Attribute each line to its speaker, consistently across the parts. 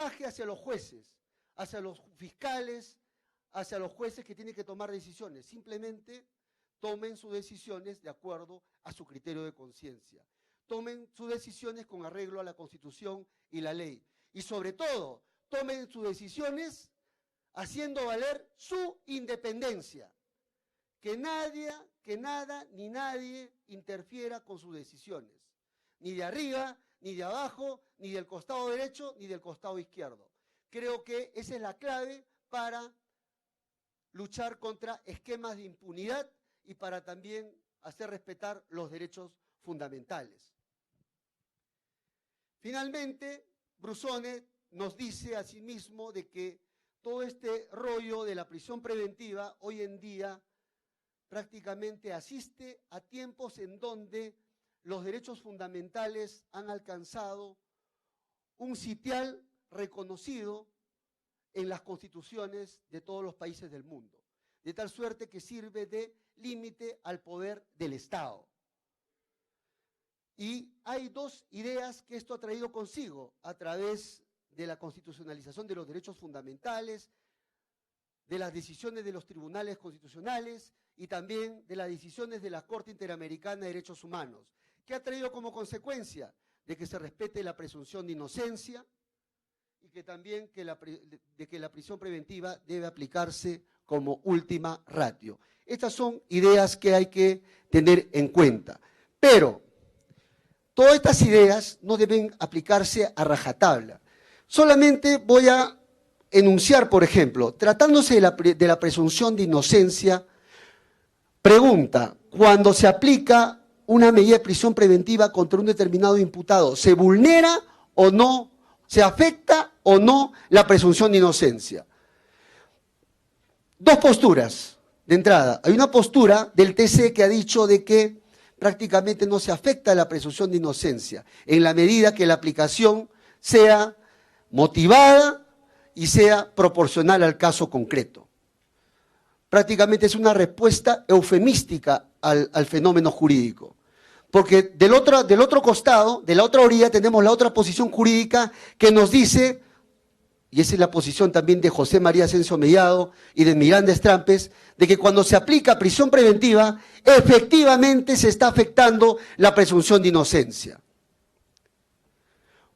Speaker 1: chantaje hacia los jueces, hacia los fiscales, hacia los jueces que tienen que tomar decisiones. Simplemente tomen sus decisiones de acuerdo a su criterio de conciencia. Tomen sus decisiones con arreglo a la Constitución y la ley. Y sobre todo, tomen sus decisiones haciendo valer su independencia. Que nadie, que nada ni nadie interfiera con sus decisiones. Ni de arriba, ni de abajo, ni del costado derecho, ni del costado izquierdo. Creo que esa es la clave para luchar contra esquemas de impunidad y para también hacer respetar los derechos fundamentales. Finalmente, Brusone nos dice asimismo de que todo este rollo de la prisión preventiva hoy en día prácticamente asiste a tiempos en donde los derechos fundamentales han alcanzado un sitial reconocido en las constituciones de todos los países del mundo, de tal suerte que sirve de límite al poder del Estado. Y hay dos ideas que esto ha traído consigo a través de la constitucionalización de los derechos fundamentales, de las decisiones de los tribunales constitucionales y también de las decisiones de la Corte Interamericana de Derechos Humanos, que ha traído como consecuencia de que se respete la presunción de inocencia y que también que la prisión preventiva debe aplicarse como última ratio. Estas son ideas que hay que tener en cuenta, pero todas estas ideas no deben aplicarse a rajatabla. Solamente voy a enunciar, por ejemplo, tratándose de la presunción de inocencia, pregunta, cuando se aplica una medida de prisión preventiva contra un determinado imputado, ¿se vulnera o no, se afecta o no la presunción de inocencia? Dos posturas de entrada. Hay una postura del TC que ha dicho de que prácticamente no se afecta la presunción de inocencia, en la medida que la aplicación sea motivada y sea proporcional al caso concreto. Prácticamente es una respuesta eufemística al fenómeno jurídico. Porque del otro costado, de la otra orilla, tenemos la otra posición jurídica que nos dice, y esa es la posición también de José María Asensio Mellado y de Miranda Estrampes, de que cuando se aplica prisión preventiva, efectivamente se está afectando la presunción de inocencia.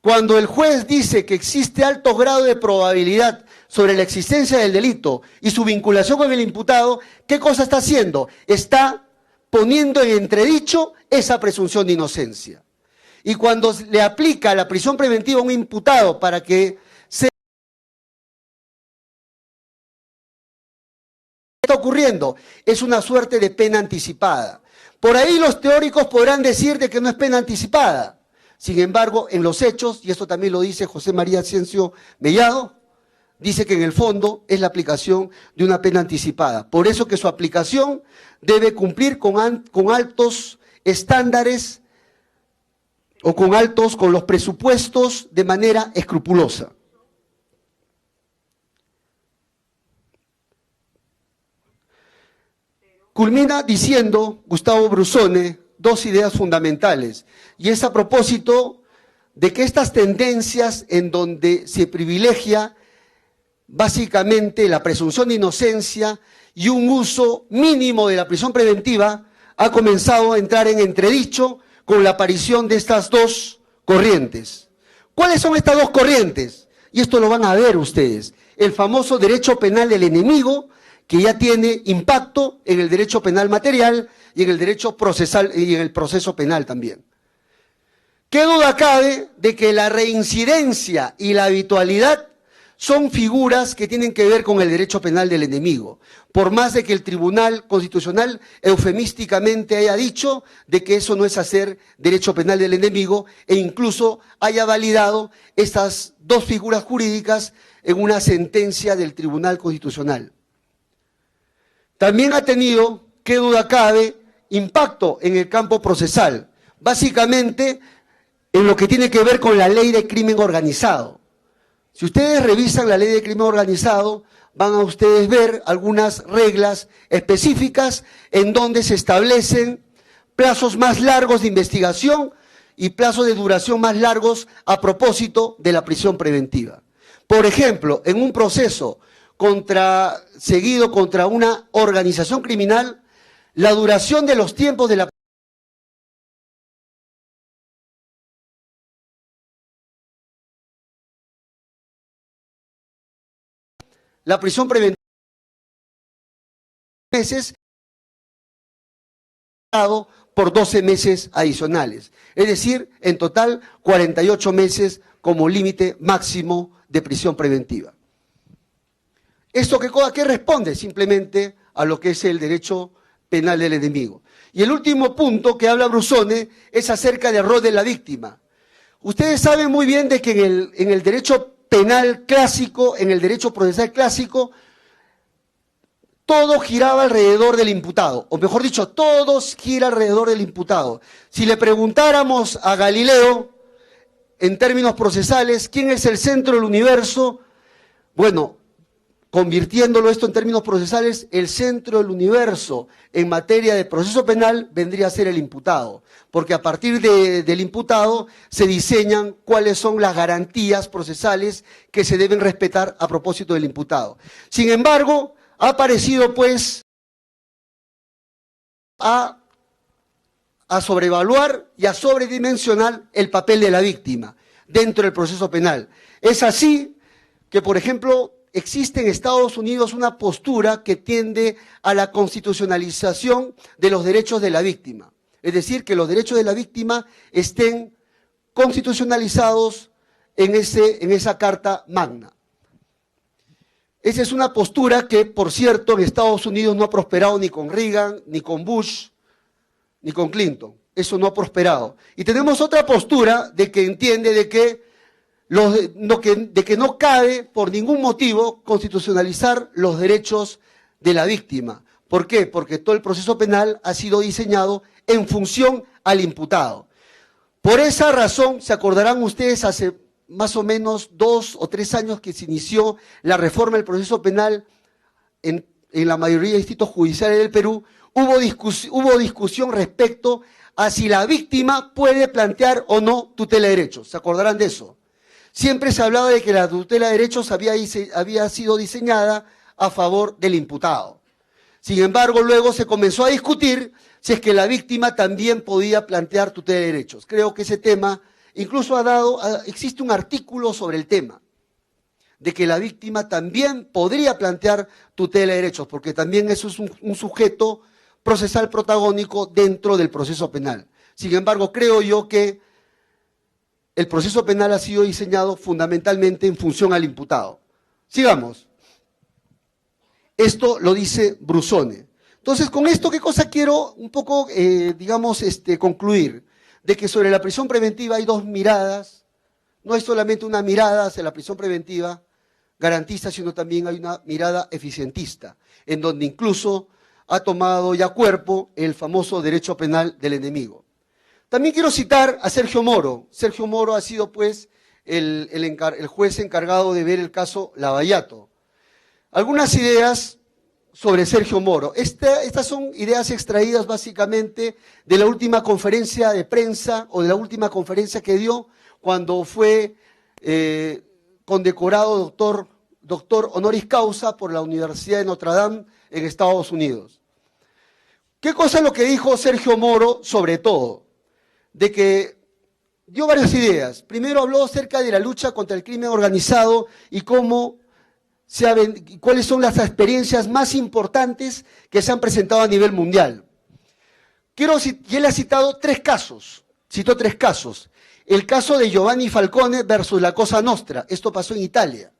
Speaker 1: Cuando el juez dice que existe alto grado de probabilidad sobre la existencia del delito y su vinculación con el imputado, ¿qué cosa está haciendo? Está poniendo en entredicho esa presunción de inocencia. Y cuando le aplica la prisión preventiva a un imputado para que se... ¿Qué está ocurriendo? Es una suerte de pena anticipada. Por ahí los teóricos podrán decir de que no es pena anticipada. Sin embargo, en los hechos, y esto también lo dice José María Asensio Mellado, dice que en el fondo es la aplicación de una pena anticipada. Por eso que su aplicación debe cumplir con altos estándares o con los presupuestos de manera escrupulosa. Culmina diciendo Gustavo Brusone dos ideas fundamentales, y es a propósito de que estas tendencias en donde se privilegia básicamente la presunción de inocencia y un uso mínimo de la prisión preventiva ha comenzado a entrar en entredicho con la aparición de estas dos corrientes. ¿Cuáles son estas dos corrientes? Y esto lo van a ver ustedes. El famoso derecho penal del enemigo, que ya tiene impacto en el derecho penal material y en el derecho procesal y en el proceso penal también. ¿Qué duda cabe de que la reincidencia y la habitualidad son figuras que tienen que ver con el derecho penal del enemigo? Por más de que el Tribunal Constitucional eufemísticamente haya dicho de que eso no es hacer derecho penal del enemigo e incluso haya validado estas dos figuras jurídicas en una sentencia del Tribunal Constitucional. También ha tenido, qué duda cabe, impacto en el campo procesal, básicamente en lo que tiene que ver con la ley de crimen organizado. Si ustedes revisan la ley de crimen organizado, van a ustedes ver algunas reglas específicas en donde se establecen plazos más largos de investigación y plazos de duración más largos a propósito de la prisión preventiva. Por ejemplo, en un proceso seguido contra una organización criminal, la duración de los tiempos de la prisión preventiva meses por 12 meses adicionales. Es decir, en total 48 meses como límite máximo de prisión preventiva. ¿Esto a qué responde? Simplemente a lo que es el derecho penal del enemigo. Y el último punto que habla Brusone es acerca del rol de la víctima. Ustedes saben muy bien de que en el derecho penal clásico, en el derecho procesal clásico, todo giraba alrededor del imputado, o mejor dicho, todo gira alrededor del imputado. Si le preguntáramos a Galileo, en términos procesales, ¿quién es el centro del universo? Bueno, convirtiéndolo esto en términos procesales, el centro del universo en materia de proceso penal vendría a ser el imputado, porque a partir del imputado se diseñan cuáles son las garantías procesales que se deben respetar a propósito del imputado. Sin embargo, ha parecido pues a sobrevaluar y a sobredimensionar el papel de la víctima dentro del proceso penal. Es así que, por ejemplo, existe en Estados Unidos una postura que tiende a la constitucionalización de los derechos de la víctima. Es decir, que los derechos de la víctima estén constitucionalizados en esa Carta Magna. Esa es una postura que, por cierto, en Estados Unidos no ha prosperado ni con Reagan, ni con Bush, ni con Clinton. Eso no ha prosperado. Y tenemos otra postura de que entiende de que no cabe por ningún motivo constitucionalizar los derechos de la víctima. ¿Por qué? Porque todo el proceso penal ha sido diseñado en función al imputado. Por esa razón, se acordarán ustedes, hace más o menos 2 o 3 años que se inició la reforma del proceso penal en la mayoría de distritos judiciales del Perú, hubo discusión respecto a si la víctima puede plantear o no tutela de derechos. ¿Se acordarán de eso? Siempre se hablaba de que la tutela de derechos había sido diseñada a favor del imputado. Sin embargo, luego se comenzó a discutir si es que la víctima también podía plantear tutela de derechos. Creo que ese tema incluso existe un artículo sobre el tema, de que la víctima también podría plantear tutela de derechos, porque también eso es un sujeto procesal protagónico dentro del proceso penal. Sin embargo, creo yo que el proceso penal ha sido diseñado fundamentalmente en función al imputado. Sigamos. Esto lo dice Brusone. Entonces, con esto, ¿qué cosa quiero un poco, concluir? De que sobre la prisión preventiva hay dos miradas. No es solamente una mirada hacia la prisión preventiva garantista, sino también hay una mirada eficientista, en donde incluso ha tomado ya cuerpo el famoso derecho penal del enemigo. También quiero citar a Sergio Moro. Sergio Moro ha sido, pues, el juez encargado de ver el caso Lavallato. Algunas ideas sobre Sergio Moro. Estas son ideas extraídas básicamente de la última conferencia de prensa o de la última conferencia que dio cuando fue condecorado doctor honoris causa por la Universidad de Notre Dame en Estados Unidos. ¿Qué cosa es lo que dijo Sergio Moro sobre todo? De que dio varias ideas. Primero habló acerca de la lucha contra el crimen organizado y cuáles son las experiencias más importantes que se han presentado a nivel mundial. Y él ha citado 3 casos, citó 3 casos. El caso de Giovanni Falcone versus la Cosa Nostra, esto pasó en Italia.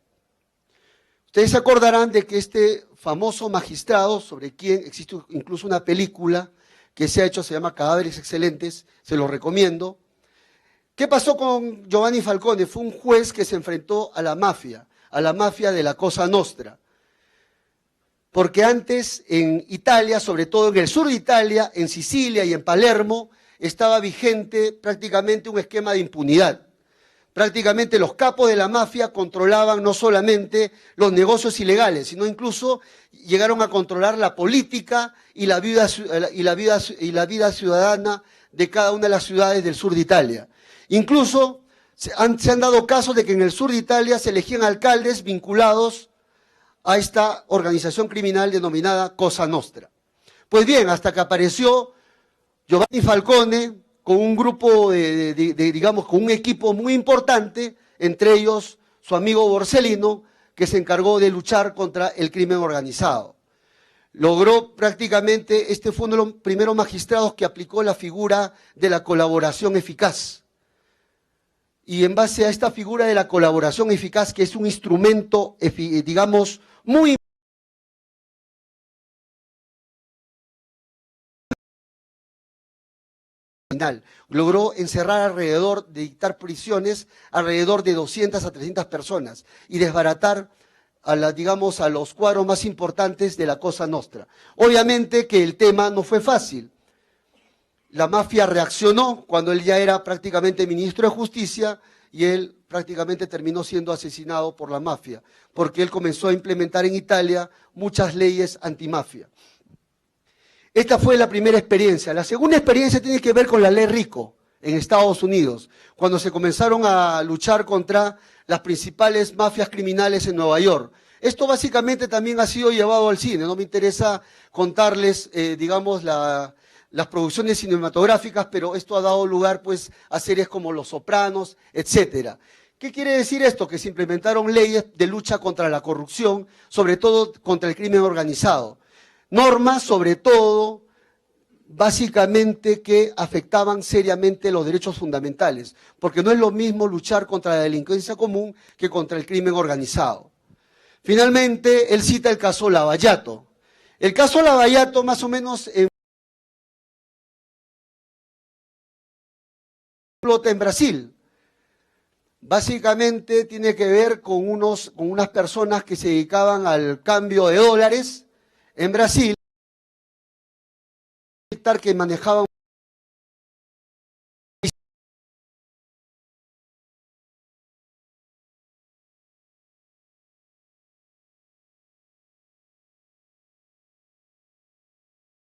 Speaker 1: Ustedes se acordarán de que este famoso magistrado, sobre quien existe incluso una película que se ha hecho, se llama Cadáveres Excelentes, se lo recomiendo. ¿Qué pasó con Giovanni Falcone? Fue un juez que se enfrentó a la mafia de la Cosa Nostra. Porque antes en Italia, sobre todo en el sur de Italia, en Sicilia y en Palermo, estaba vigente prácticamente un esquema de impunidad. Prácticamente los capos de la mafia controlaban no solamente los negocios ilegales, sino incluso llegaron a controlar la política y la vida ciudadana de cada una de las ciudades del sur de Italia. Incluso se han dado casos de que en el sur de Italia se elegían alcaldes vinculados a esta organización criminal denominada Cosa Nostra. Pues bien, hasta que apareció Giovanni Falcone con un grupo, digamos, con un equipo muy importante, entre ellos su amigo Borsellino, que se encargó de luchar contra el crimen organizado. Logró prácticamente, este fue uno de los primeros magistrados que aplicó la figura de la colaboración eficaz. Y en base a esta figura de la colaboración eficaz, que es un instrumento, digamos, muy final, logró encerrar alrededor, de dictar prisiones, alrededor de 200 a 300 personas y desbaratar digamos, a los cuadros más importantes de la Cosa Nostra. Obviamente que el tema no fue fácil. La mafia reaccionó cuando él ya era prácticamente ministro de Justicia y él prácticamente terminó siendo asesinado por la mafia, porque él comenzó a implementar en Italia muchas leyes antimafia. Esta fue la primera experiencia. La segunda experiencia tiene que ver con la ley Rico en Estados Unidos, cuando se comenzaron a luchar contra las principales mafias criminales en Nueva York. Esto básicamente también ha sido llevado al cine. No me interesa contarles, digamos, las producciones cinematográficas, pero esto ha dado lugar, pues, a series como Los Sopranos, etcétera. ¿Qué quiere decir esto? Que se implementaron leyes de lucha contra la corrupción, sobre todo contra el crimen organizado. Normas, sobre todo, básicamente que afectaban seriamente los derechos fundamentales, porque no es lo mismo luchar contra la delincuencia común que contra el crimen organizado. Finalmente, él cita el caso Lavallato. El caso Lavallato, más o menos, explota en Brasil. Básicamente tiene que ver con unas personas que se dedicaban al cambio de dólares en Brasil, que manejaban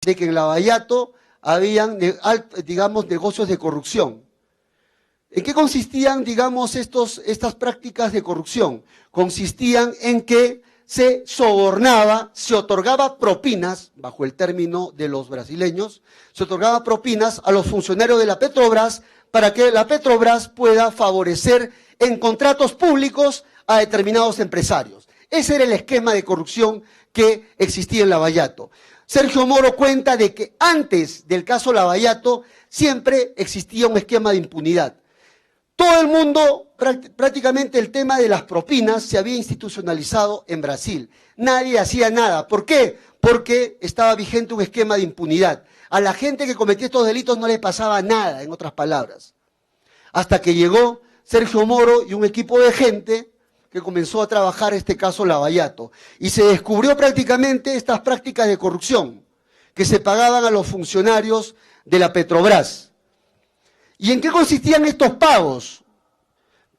Speaker 1: de que en Lavallato habían, digamos, negocios de corrupción. ¿En qué consistían, digamos, estas prácticas de corrupción? Consistían en que se sobornaba, se otorgaba propinas, bajo el término de los brasileños, se otorgaba propinas a los funcionarios de la Petrobras para que la Petrobras pueda favorecer en contratos públicos a determinados empresarios. Ese era el esquema de corrupción que existía en Lavallato. Sergio Moro cuenta de que antes del caso Lavallato siempre existía un esquema de impunidad. Todo el mundo, prácticamente el tema de las propinas se había institucionalizado en Brasil. Nadie hacía nada. ¿Por qué? Porque estaba vigente un esquema de impunidad. A la gente que cometía estos delitos no le pasaba nada, en otras palabras. Hasta que llegó Sergio Moro y un equipo de gente que comenzó a trabajar este caso Lavallato. Y se descubrió prácticamente estas prácticas de corrupción que se pagaban a los funcionarios de la Petrobras. ¿Y en qué consistían estos pagos?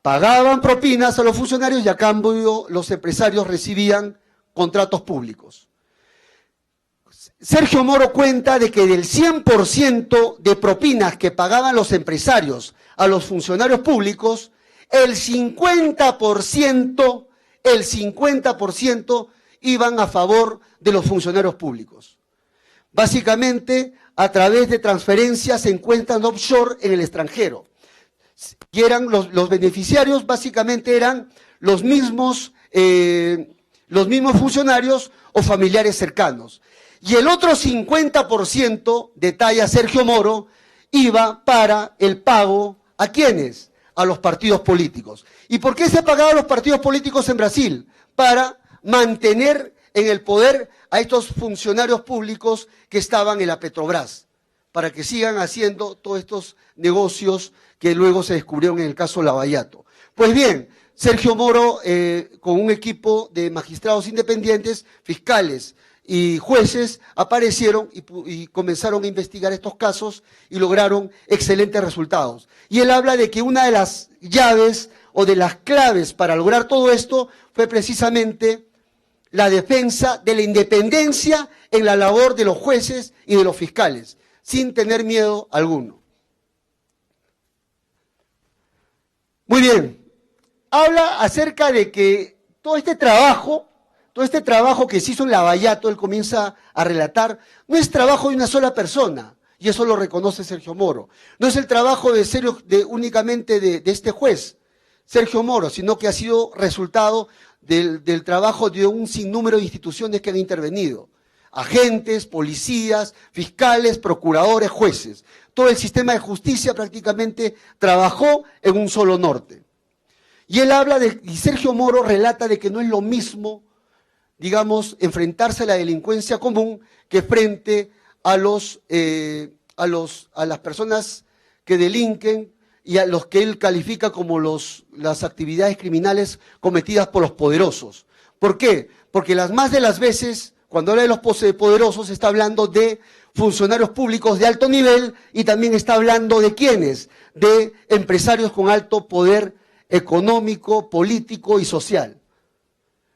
Speaker 1: Pagaban propinas a los funcionarios y a cambio los empresarios recibían contratos públicos. Sergio Moro cuenta de que del 100% de propinas que pagaban los empresarios a los funcionarios públicos, el 50% iban a favor de los funcionarios públicos. Básicamente, a través de transferencias en cuentas offshore en el extranjero. Y eran los beneficiarios, básicamente eran los mismos funcionarios o familiares cercanos. Y el otro 50%, detalla Sergio Moro, iba para el pago, ¿a quiénes? A los partidos políticos. ¿Y por qué se pagaba a los partidos políticos en Brasil? Para mantener en el poder a estos funcionarios públicos que estaban en la Petrobras, para que sigan haciendo todos estos negocios que luego se descubrieron en el caso Lavallato. Pues bien, Sergio Moro, con un equipo de magistrados independientes, fiscales y jueces, aparecieron y comenzaron a investigar estos casos y lograron excelentes resultados. Y él habla de que una de las llaves o de las claves para lograr todo esto fue precisamente la defensa de la independencia en la labor de los jueces y de los fiscales, sin tener miedo alguno. Muy bien. Habla acerca de que todo este trabajo que se hizo en Lavallato, él comienza a relatar, no es trabajo de una sola persona, y eso lo reconoce Sergio Moro. No es el trabajo únicamente de este juez, Sergio Moro, sino que ha sido resultado del trabajo de un sinnúmero de instituciones que han intervenido. Agentes, policías, fiscales, procuradores, jueces. Todo el sistema de justicia prácticamente trabajó en un solo norte. Y y Sergio Moro relata de que no es lo mismo, digamos, enfrentarse a la delincuencia común que frente a las personas que delinquen y a los que él califica como las actividades criminales cometidas por los poderosos. ¿Por qué? Porque las más de las veces, cuando habla de los poderosos, está hablando de funcionarios públicos de alto nivel y también está hablando de ¿quiénes? De empresarios con alto poder económico, político y social.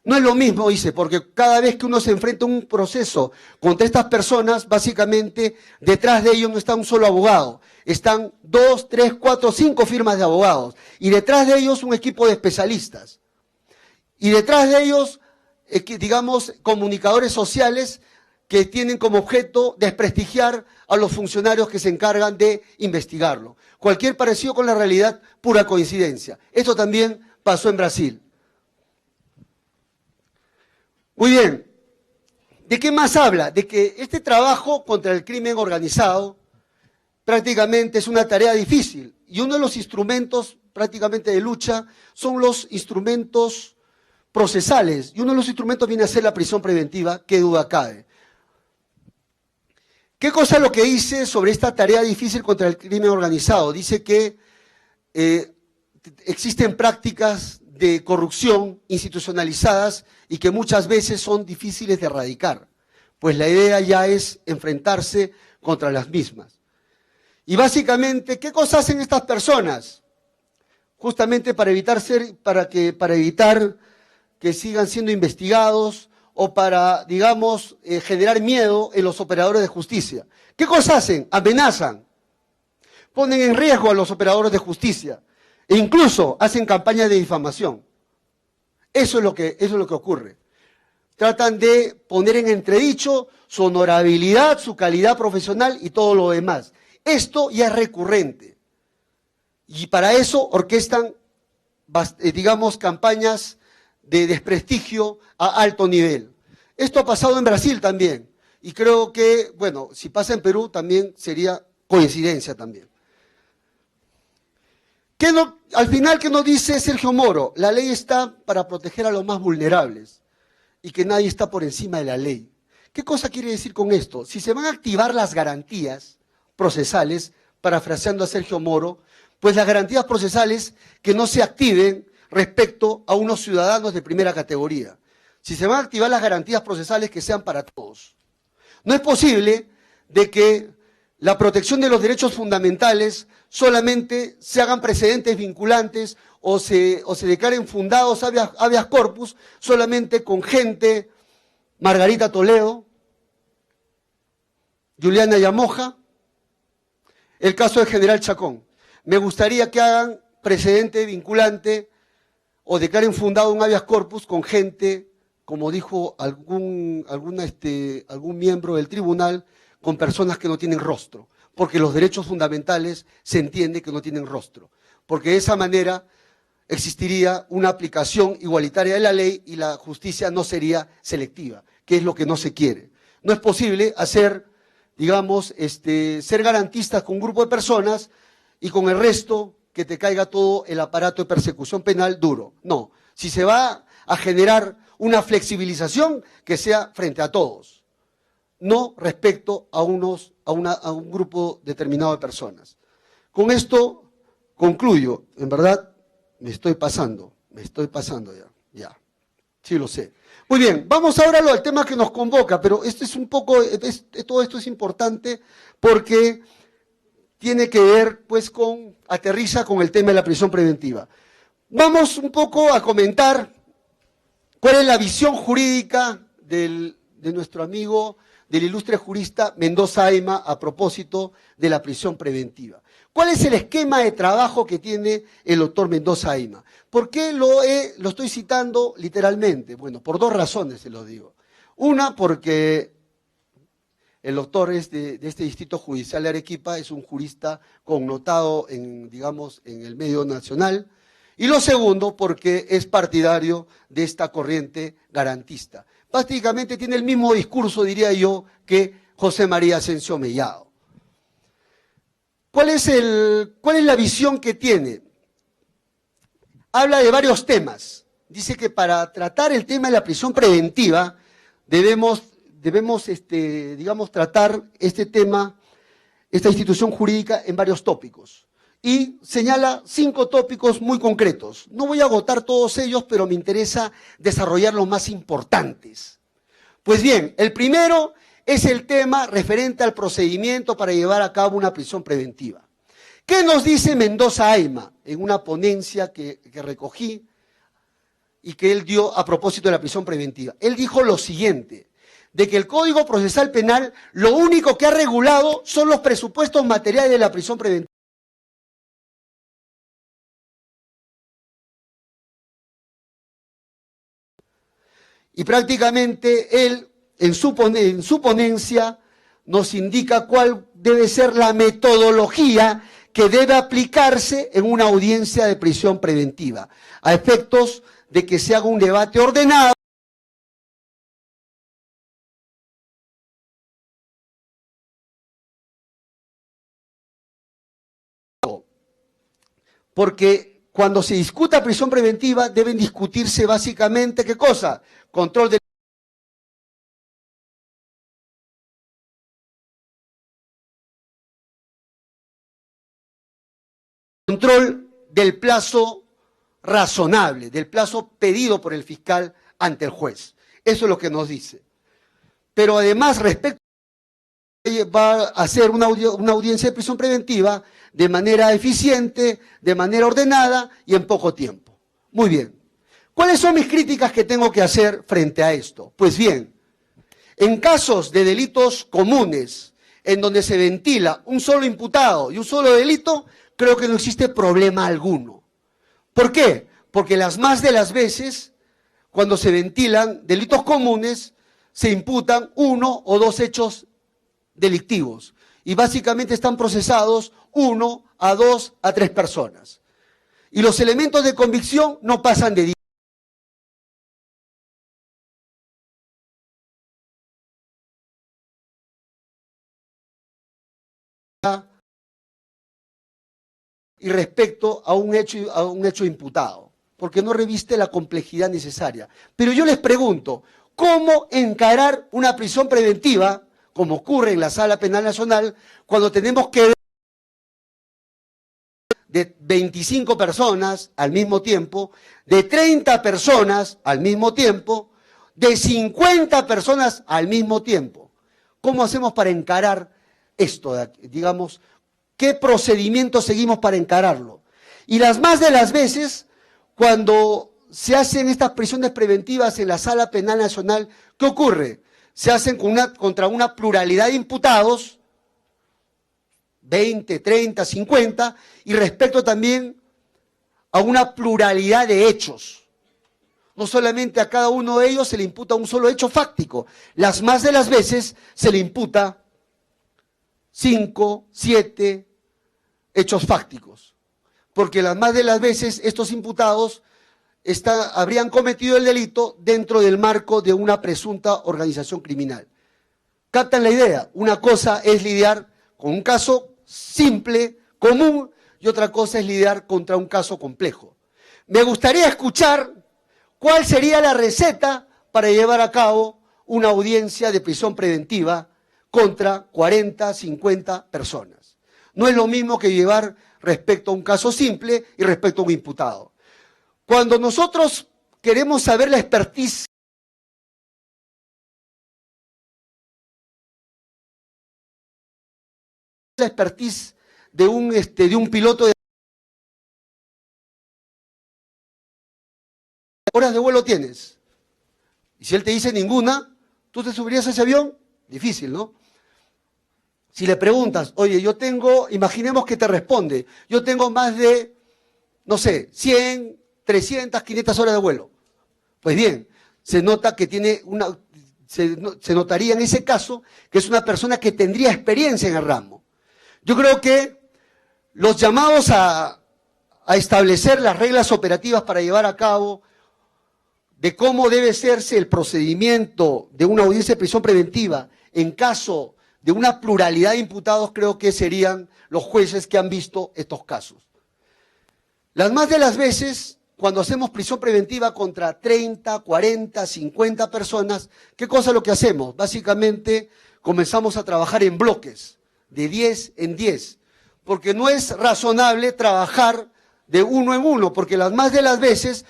Speaker 1: No es lo mismo, dice, porque cada vez que uno se enfrenta a un proceso contra estas personas, básicamente detrás de ellos no está un solo abogado, están 2, 3, 4, 5 firmas de abogados y detrás de ellos un equipo de especialistas y detrás de ellos, digamos, comunicadores sociales que tienen como objeto desprestigiar a los funcionarios que se encargan de investigarlo. Cualquier parecido con la realidad, pura coincidencia. Esto también pasó en Brasil. Muy bien, ¿de qué más habla? De que este trabajo contra el crimen organizado prácticamente es una tarea difícil y uno de los instrumentos prácticamente de lucha son los instrumentos procesales y uno de los instrumentos viene a ser la prisión preventiva, qué duda cabe. ¿Qué cosa es lo que dice sobre esta tarea difícil contra el crimen organizado? Dice que existen prácticas de corrupción institucionalizadas y que muchas veces son difíciles de erradicar, pues la idea ya es enfrentarse contra las mismas. Y básicamente, ¿qué cosas hacen estas personas? Justamente para evitar que sigan siendo investigados o para, digamos, generar miedo en los operadores de justicia. ¿Qué cosas hacen? Amenazan, ponen en riesgo a los operadores de justicia e incluso hacen campañas de difamación. Eso es lo que ocurre. Tratan de poner en entredicho su honorabilidad, su calidad profesional y todo lo demás. Esto ya es recurrente. Y para eso orquestan, digamos, campañas de desprestigio a alto nivel. Esto ha pasado en Brasil también. Y creo que, bueno, si pasa en Perú también sería coincidencia también. Al final, ¿qué nos dice Sergio Moro? La ley está para proteger a los más vulnerables y que nadie está por encima de la ley. ¿Qué cosa quiere decir con esto? Si se van a activar las garantías procesales, parafraseando a Sergio Moro, pues las garantías procesales que no se activen respecto a unos ciudadanos de primera categoría. Si se van a activar las garantías procesales que sean para todos. No es posible de que la protección de los derechos fundamentales solamente se hagan precedentes vinculantes o se declaren fundados habeas corpus solamente con gente, Margarita Toledo, Juliana Yamoja, el caso del general Chacón. Me gustaría que hagan precedente vinculante o declaren fundado un habeas corpus con gente, como dijo algún miembro del tribunal, con personas que no tienen rostro, porque los derechos fundamentales se entiende que no tienen rostro, porque de esa manera existiría una aplicación igualitaria de la ley y la justicia no sería selectiva, que es lo que no se quiere. No es posible hacer, digamos, ser garantistas con un grupo de personas y con el resto que te caiga todo el aparato de persecución penal duro. No, si se va a generar una flexibilización, que sea frente a todos, no respecto a un grupo determinado de personas. Con esto concluyo. En verdad, me estoy pasando ya. Sí lo sé. Muy bien, vamos ahora al tema que nos convoca, pero todo esto es importante porque tiene que ver, pues, aterriza con el tema de la prisión preventiva. Vamos un poco a comentar cuál es la visión jurídica de nuestro amigo, del ilustre jurista Mendoza Ayma a propósito de la prisión preventiva. ¿Cuál es el esquema de trabajo que tiene el doctor Mendoza Ayma? ¿Por qué lo estoy citando literalmente? Bueno, por dos razones se lo digo. Una, porque el doctor es de este Distrito Judicial de Arequipa, es un jurista connotado digamos, en el medio nacional. Y lo segundo, porque es partidario de esta corriente garantista. Prácticamente tiene el mismo discurso, diría yo, que José María Asensio Mellado. ¿Cuál es la visión que tiene? Habla de varios temas. Dice que para tratar el tema de la prisión preventiva debemos digamos, tratar este tema, esta institución jurídica en varios tópicos. Y señala 5 tópicos muy concretos. No voy a agotar todos ellos, pero me interesa desarrollar los más importantes. Pues bien, el primero es el tema referente al procedimiento para llevar a cabo una prisión preventiva. ¿Qué nos dice Mendoza Ayma en una ponencia que recogí y que él dio a propósito de la prisión preventiva? Él dijo lo siguiente, de que el Código Procesal Penal lo único que ha regulado son los presupuestos materiales de la prisión preventiva. Y prácticamente él, en su ponencia, nos indica cuál debe ser la metodología que debe aplicarse en una audiencia de prisión preventiva, a efectos de que se haga un debate ordenado. Porque cuando se discuta prisión preventiva deben discutirse básicamente, ¿qué cosa? Control del plazo razonable, del plazo pedido por el fiscal ante el juez. Eso es lo que nos dice. Pero además, respecto va a hacer una audiencia de prisión preventiva de manera eficiente, de manera ordenada y en poco tiempo. Muy bien. ¿Cuáles son mis críticas que tengo que hacer frente a esto? Pues bien, en casos de delitos comunes, en donde se ventila un solo imputado y un solo delito, creo que no existe problema alguno. ¿Por qué? Porque las más de las veces, cuando se ventilan delitos comunes, se imputan 1 o 2 hechos delictivos y básicamente están procesados 1 a 2 a 3 personas. Y los elementos de convicción no pasan de 10. Y respecto a un hecho imputado, porque no reviste la complejidad necesaria. Pero yo les pregunto, ¿cómo encarar una prisión preventiva, como ocurre en la Sala Penal Nacional, cuando tenemos que ver de 25 personas al mismo tiempo, de 30 personas al mismo tiempo, de 50 personas al mismo tiempo? ¿Cómo hacemos para encarar esto, digamos? ¿Qué procedimiento seguimos para encararlo? Y las más de las veces, cuando se hacen estas prisiones preventivas en la Sala Penal Nacional, ¿qué ocurre? Se hacen contra una pluralidad de imputados, 20, 30, 50, y respecto también a una pluralidad de hechos. No solamente a cada uno de ellos se le imputa un solo hecho fáctico, las más de las veces se le imputa 5, 7 hechos fácticos, porque las más de las veces estos imputados habrían cometido el delito dentro del marco de una presunta organización criminal. ¿Captan la idea? Una cosa es lidiar con un caso simple, común, y otra cosa es lidiar contra un caso complejo. Me gustaría escuchar cuál sería la receta para llevar a cabo una audiencia de prisión preventiva contra 40, 50 personas. No es lo mismo que llevar respecto a un caso simple y respecto a un imputado. Cuando nosotros queremos saber la expertise de un piloto de horas de vuelo tienes. Y si él te dice ninguna, ¿Tú te subirías a ese avión? Difícil, ¿no? Si le preguntas, oye, yo tengo, imaginemos que te responde, yo tengo más de, no sé, 100, 300, 500 horas de vuelo. Pues bien, se nota que tiene se notaría en ese caso que es una persona que tendría experiencia en el ramo. Yo creo que los llamados a establecer las reglas operativas para llevar a cabo de cómo debe serse el procedimiento de una audiencia de prisión preventiva en caso de una pluralidad de imputados, creo que serían los jueces que han visto estos casos. Las más de las veces, cuando hacemos prisión preventiva contra 30, 40, 50 personas, ¿qué cosa es lo que hacemos? Básicamente comenzamos a trabajar en bloques, de 10 en 10, porque no es razonable trabajar de uno en uno, porque las más de las veces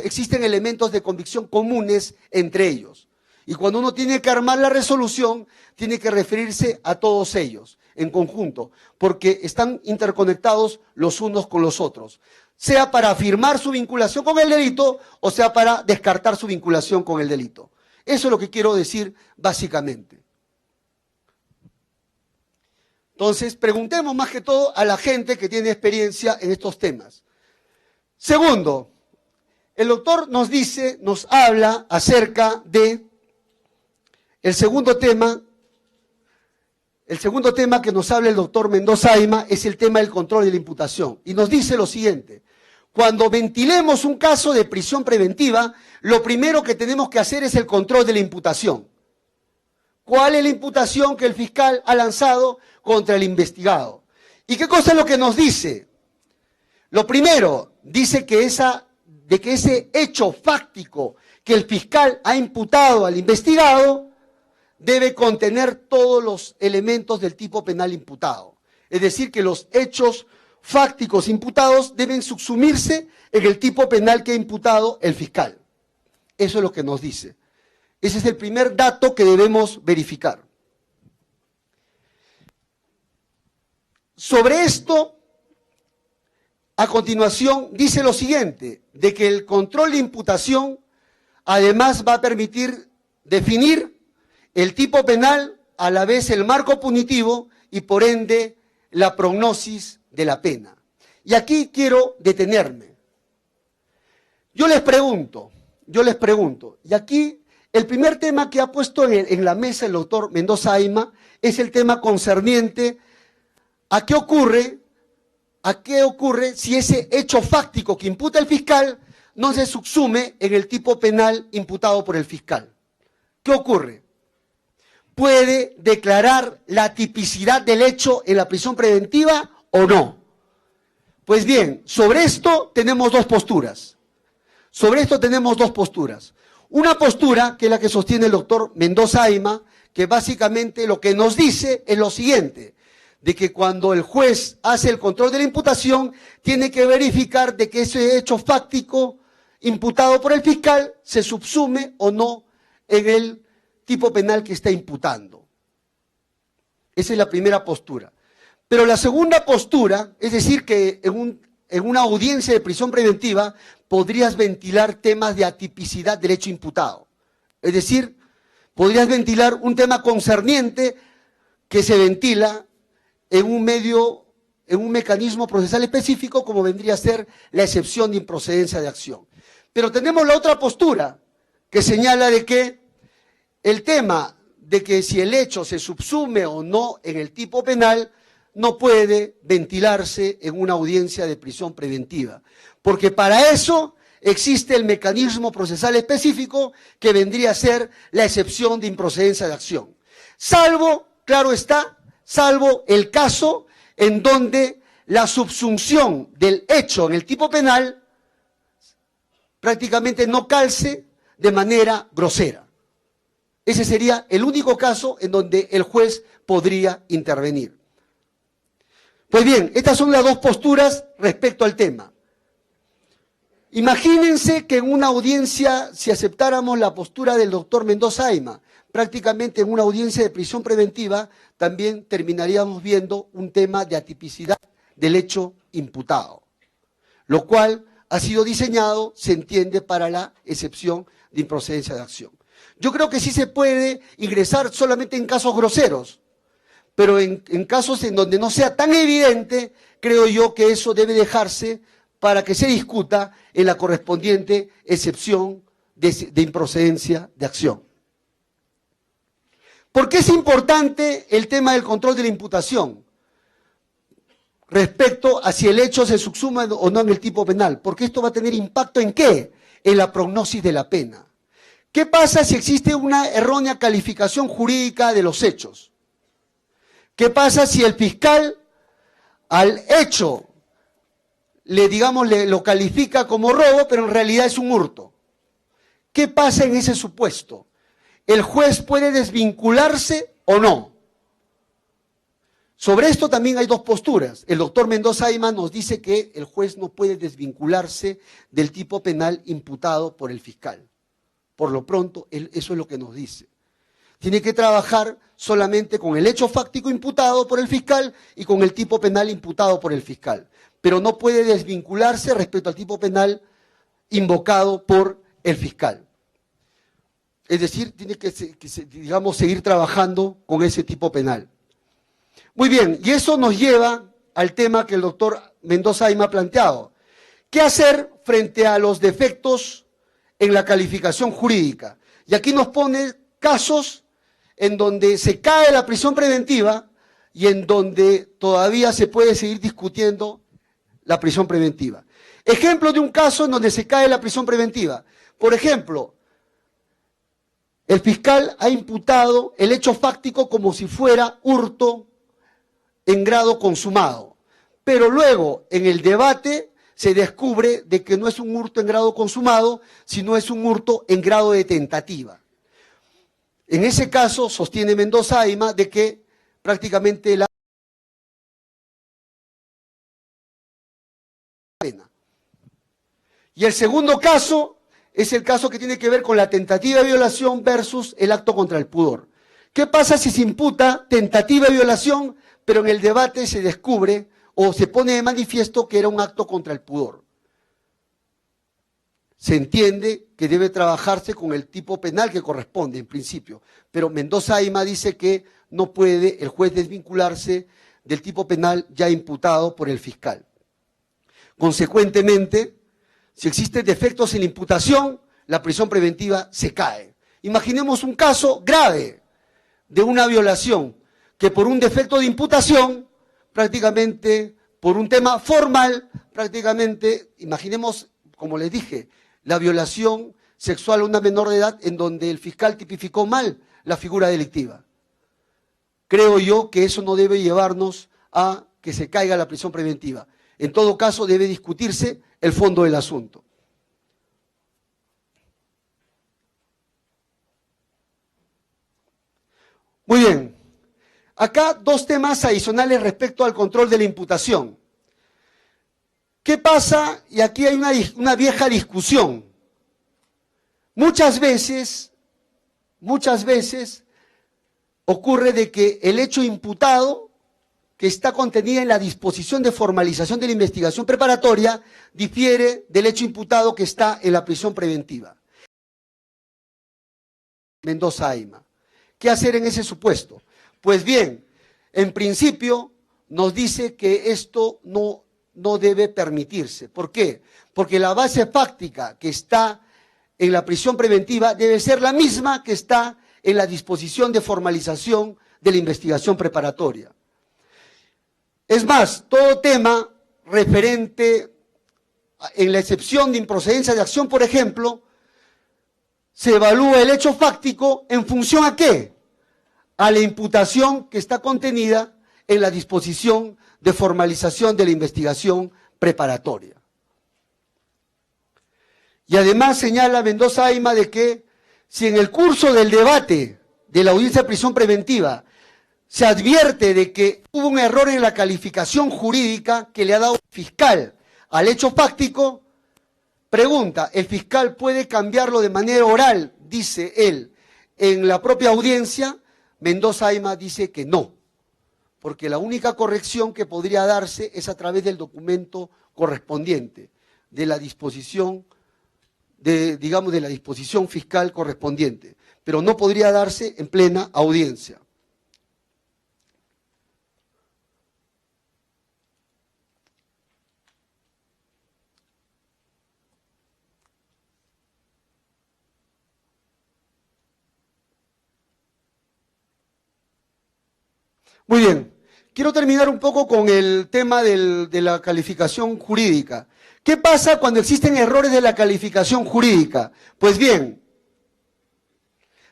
Speaker 1: existen elementos de convicción comunes entre ellos. Y cuando uno tiene que armar la resolución, tiene que referirse a todos ellos en conjunto, porque están interconectados los unos con los otros, sea para afirmar su vinculación con el delito o sea para descartar su vinculación con el delito. Eso es lo que quiero decir básicamente. Entonces, preguntemos más que todo a la gente que tiene experiencia en estos temas. Segundo, el doctor nos habla acerca de el segundo tema que nos habla el doctor Mendoza Ayma es el tema del control de la imputación. Y nos dice lo siguiente: cuando ventilemos un caso de prisión preventiva, lo primero que tenemos que hacer es el control de la imputación. ¿Cuál es la imputación que el fiscal ha lanzado contra el investigado? ¿Y qué cosa es lo que nos dice? Lo primero, dice que ese hecho fáctico que el fiscal ha imputado al investigado debe contener todos los elementos del tipo penal imputado. Es decir, que los hechos fácticos imputados deben subsumirse en el tipo penal que ha imputado el fiscal. Eso es lo que nos dice. Ese es el primer dato que debemos verificar. Sobre esto, a continuación, dice lo siguiente, de que el control de imputación además va a permitir definir el tipo penal, a la vez el marco punitivo y por ende la prognosis de la pena. Y aquí quiero detenerme. Yo les pregunto, y aquí el primer tema que ha puesto en la mesa el doctor Mendoza Ayma es el tema concerniente a qué ocurre si ese hecho fáctico que imputa el fiscal no se subsume en el tipo penal imputado por el fiscal. ¿Qué ocurre? ¿Puede declarar la tipicidad del hecho en la prisión preventiva o no? Pues bien, sobre esto tenemos dos posturas. Una postura, que es la que sostiene el doctor Mendoza Ayma, que básicamente lo que nos dice es lo siguiente, de que cuando el juez hace el control de la imputación, tiene que verificar de que ese hecho fáctico imputado por el fiscal se subsume o no en el tipo penal que está imputando. Esa es la primera postura. Pero la segunda postura, es decir, que en una audiencia de prisión preventiva podrías ventilar temas de atipicidad del hecho imputado. Es decir, podrías ventilar un tema concerniente que se ventila en un mecanismo procesal específico, como vendría a ser la excepción de improcedencia de acción. Pero tenemos la otra postura, que señala de que el tema de que si el hecho se subsume o no en el tipo penal no puede ventilarse en una audiencia de prisión preventiva, porque para eso existe el mecanismo procesal específico que vendría a ser la excepción de improcedencia de acción. Salvo, claro está, salvo el caso en donde la subsunción del hecho en el tipo penal prácticamente no calce de manera grosera. Ese sería el único caso en donde el juez podría intervenir. Pues bien, estas son las dos posturas respecto al tema. Imagínense que en una audiencia, si aceptáramos la postura del doctor Mendoza Ayma, prácticamente en una audiencia de prisión preventiva, también terminaríamos viendo un tema de atipicidad del hecho imputado, lo cual ha sido diseñado, se entiende, para la excepción de improcedencia de acción. Yo creo que sí se puede ingresar solamente en casos groseros, pero en casos en donde no sea tan evidente, creo yo que eso debe dejarse para que se discuta en la correspondiente excepción de improcedencia de acción. ¿Por qué es importante el tema del control de la imputación respecto a si el hecho se subsuma o no en el tipo penal? Porque esto va a tener impacto ¿en qué? En la prognosis de la pena. ¿Qué pasa si existe una errónea calificación jurídica de los hechos? ¿Qué pasa si el fiscal al hecho lo califica como robo, pero en realidad es un hurto? ¿Qué pasa en ese supuesto? ¿El juez puede desvincularse o no? Sobre esto también hay dos posturas. El doctor Mendoza Ayma nos dice que el juez no puede desvincularse del tipo penal imputado por el fiscal. Por lo pronto, eso es lo que nos dice. Tiene que trabajar solamente con el hecho fáctico imputado por el fiscal y con el tipo penal imputado por el fiscal. Pero no puede desvincularse respecto al tipo penal invocado por el fiscal. Es decir, tiene que digamos, seguir trabajando con ese tipo penal. Muy bien, y eso nos lleva al tema que el doctor Mendoza Ayma ha planteado. ¿Qué hacer frente a los defectos en la calificación jurídica? Y aquí nos pone casos en donde se cae la prisión preventiva y en donde todavía se puede seguir discutiendo la prisión preventiva. Ejemplo de un caso en donde se cae la prisión preventiva. Por ejemplo, el fiscal ha imputado el hecho fáctico como si fuera hurto en grado consumado, pero luego en el debate se descubre de que no es un hurto en grado consumado, sino es un hurto en grado de tentativa. En ese caso, sostiene Mendoza Ayma de que prácticamente la pena. Y el segundo caso es el caso que tiene que ver con la tentativa de violación versus el acto contra el pudor. ¿Qué pasa si se imputa tentativa de violación, pero en el debate se descubre o se pone de manifiesto que era un acto contra el pudor? Se entiende que debe trabajarse con el tipo penal que corresponde, en principio, pero Mendoza Ayma dice que no puede el juez desvincularse del tipo penal ya imputado por el fiscal. Consecuentemente, si existen defectos en la imputación, la prisión preventiva se cae. Imaginemos un caso grave de una violación que por un defecto de imputación, prácticamente por un tema formal, prácticamente, imaginemos, como les dije, la violación sexual a una menor de edad en donde el fiscal tipificó mal la figura delictiva. Creo yo que eso no debe llevarnos a que se caiga la prisión preventiva. En todo caso, debe discutirse el fondo del asunto. Muy bien. Acá dos temas adicionales respecto al control de la imputación. ¿Qué pasa? Y aquí hay una vieja discusión. Muchas veces ocurre de que el hecho imputado que está contenida en la disposición de formalización de la investigación preparatoria difiere del hecho imputado que está en la prisión preventiva. Mendoza Ayma. ¿Qué hacer en ese supuesto? Pues bien, en principio nos dice que esto no debe permitirse. ¿Por qué? Porque la base fáctica que está en la prisión preventiva debe ser la misma que está en la disposición de formalización de la investigación preparatoria. Es más, todo tema referente en la excepción de improcedencia de acción, por ejemplo, se evalúa el hecho fáctico en función ¿a qué? A la imputación que está contenida en la disposición de formalización de la investigación preparatoria. Y además señala Mendoza Ayma de que si en el curso del debate de la audiencia de prisión preventiva se advierte de que hubo un error en la calificación jurídica que le ha dado el fiscal al hecho fáctico, pregunta, ¿el fiscal puede cambiarlo de manera oral, dice él, en la propia audiencia? Mendoza Ayma dice que no, porque la única corrección que podría darse es a través del documento correspondiente, de la disposición, de la disposición fiscal correspondiente. pero no podría darse en plena audiencia. Muy bien, quiero terminar un poco con el tema de la calificación jurídica. ¿Qué pasa cuando existen errores de la calificación jurídica? Pues bien,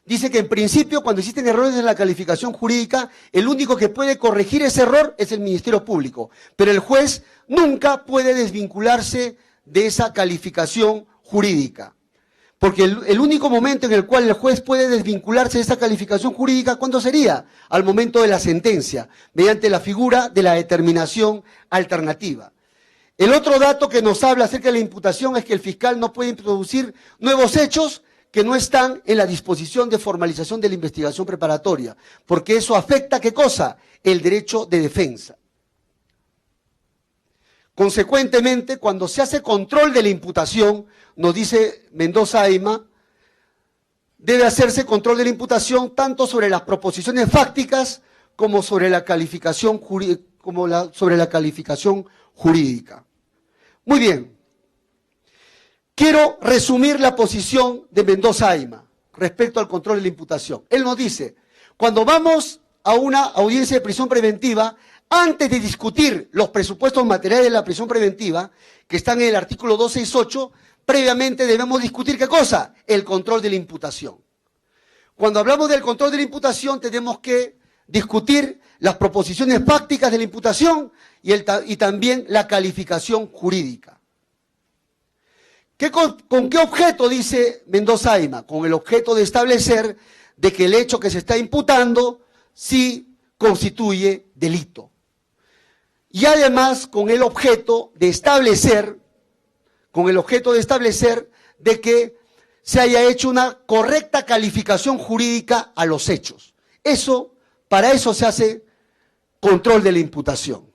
Speaker 1: dice que en principio cuando existen errores de la calificación jurídica, el único que puede corregir ese error es el Ministerio Público, pero el juez nunca puede desvincularse de esa calificación jurídica. Porque el único momento en el cual el juez puede desvincularse de esa calificación jurídica, ¿cuándo sería? Al momento de la sentencia, mediante la figura de la determinación alternativa. El otro dato que nos habla acerca de la imputación es que el fiscal no puede introducir nuevos hechos que no están en la disposición de formalización de la investigación preparatoria, porque eso afecta, ¿qué cosa? El derecho de defensa. Consecuentemente, cuando se hace control de la imputación, nos dice Mendoza Ayma, debe hacerse control de la imputación tanto sobre las proposiciones fácticas como sobre la calificación jurídica. Muy bien. Quiero resumir la posición de Mendoza Ayma respecto al control de la imputación. Él nos dice, cuando vamos a una audiencia de prisión preventiva, antes de discutir los presupuestos materiales de la prisión preventiva, que están en el artículo 268, previamente debemos discutir ¿qué cosa? El control de la imputación. Cuando hablamos del control de la imputación, tenemos que discutir las proposiciones fácticas de la imputación y también la calificación jurídica. ¿Con qué objeto, dice Mendoza Ayma? Con el objeto de establecer de que el hecho que se está imputando sí constituye delito. Y además con el objeto de establecer de que se haya hecho una correcta calificación jurídica a los hechos. Para eso se hace control de la imputación.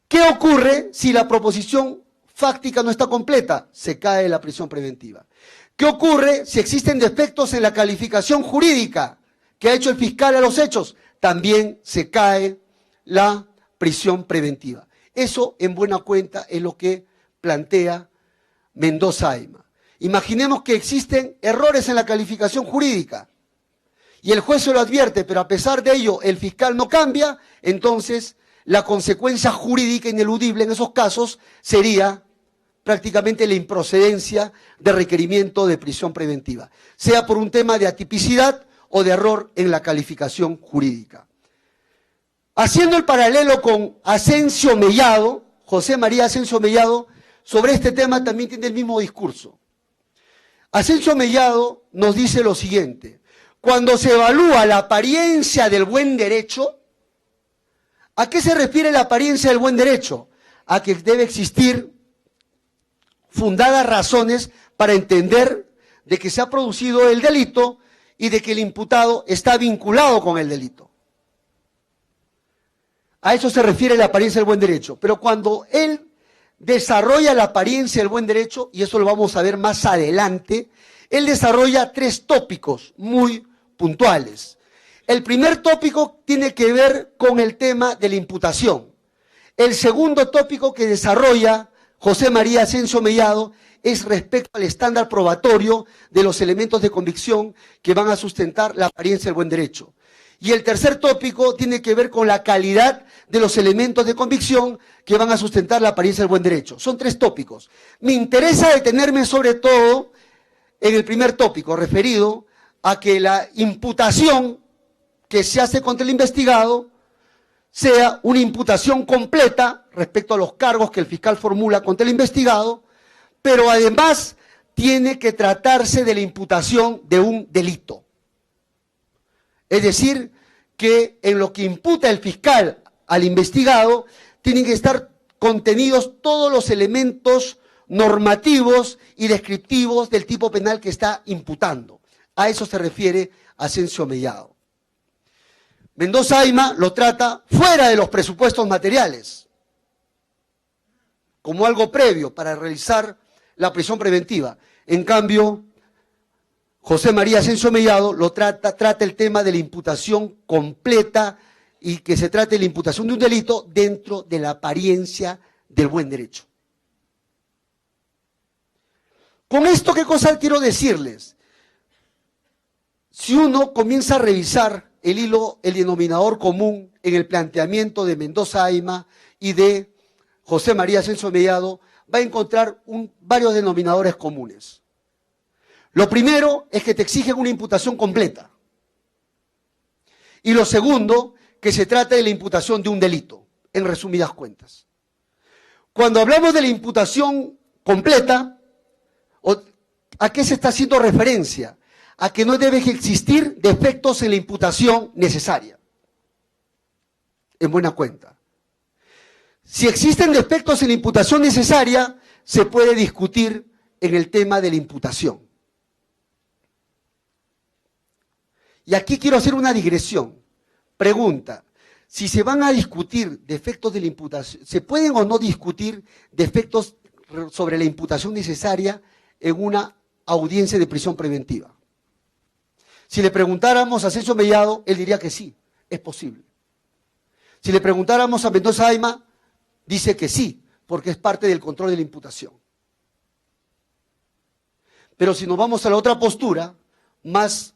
Speaker 1: ¿Qué ocurre si la proposición fáctica no está completa? Se cae la prisión preventiva. ¿Qué ocurre si existen defectos en la calificación jurídica que ha hecho el fiscal a los hechos? También se cae la prisión preventiva. Eso, en buena cuenta, es lo que plantea Mendoza Ayma. Imaginemos que existen errores en la calificación jurídica y el juez se lo advierte, pero a pesar de ello el fiscal no cambia, entonces la consecuencia jurídica ineludible en esos casos sería prácticamente la improcedencia de requerimiento de prisión preventiva, sea por un tema de atipicidad o de error en la calificación jurídica. Haciendo el paralelo con Asensio Mellado, José María Asensio Mellado, sobre este tema también tiene el mismo discurso. Asensio Mellado nos dice lo siguiente: cuando se evalúa la apariencia del buen derecho, ¿a qué se refiere la apariencia del buen derecho? A que debe existir fundadas razones para entender de que se ha producido el delito y de que el imputado está vinculado con el delito. A eso se refiere la apariencia del buen derecho. Pero cuando él desarrolla la apariencia del buen derecho, y eso lo vamos a ver más adelante, él desarrolla 3 tópicos muy puntuales. El primer tópico tiene que ver con el tema de la imputación. El segundo tópico que desarrolla José María Asensio Mellado es respecto al estándar probatorio de los elementos de convicción que van a sustentar la apariencia del buen derecho. Y el tercer tópico tiene que ver con la calidad de los elementos de convicción que van a sustentar la apariencia del buen derecho. Son 3 tópicos. Me interesa detenerme sobre todo en el primer tópico, referido a que la imputación que se hace contra el investigado sea una imputación completa respecto a los cargos que el fiscal formula contra el investigado, pero además tiene que tratarse de la imputación de un delito. Es decir, que en lo que imputa el fiscal al investigado tienen que estar contenidos todos los elementos normativos y descriptivos del tipo penal que está imputando. A eso se refiere Asensio Mellado. Mendoza Ayma lo trata fuera de los presupuestos materiales, como algo previo para realizar la prisión preventiva. En cambio, José María Ascencio Mellado trata el tema de la imputación completa y que se trate de la imputación de un delito dentro de la apariencia del buen derecho. Con esto, ¿qué cosa quiero decirles? Si uno comienza a revisar el hilo, el denominador común en el planteamiento de Mendoza Ayma y de José María Ascencio Mellado, va a encontrar varios denominadores comunes. Lo primero es que te exigen una imputación completa. Y lo segundo, que se trata de la imputación de un delito, en resumidas cuentas. Cuando hablamos de la imputación completa, ¿a qué se está haciendo referencia? A que no deben existir defectos en la imputación necesaria. En buena cuenta. Si existen defectos en la imputación necesaria, se puede discutir en el tema de la imputación. Y aquí quiero hacer una digresión. Pregunta, si se van a discutir defectos de la imputación, ¿se pueden o no discutir defectos sobre la imputación necesaria en una audiencia de prisión preventiva? Si le preguntáramos a Ascencio Mellado, él diría que sí, es posible. Si le preguntáramos a Mendoza Ayma, dice que sí, porque es parte del control de la imputación. Pero si nos vamos a la otra postura, más,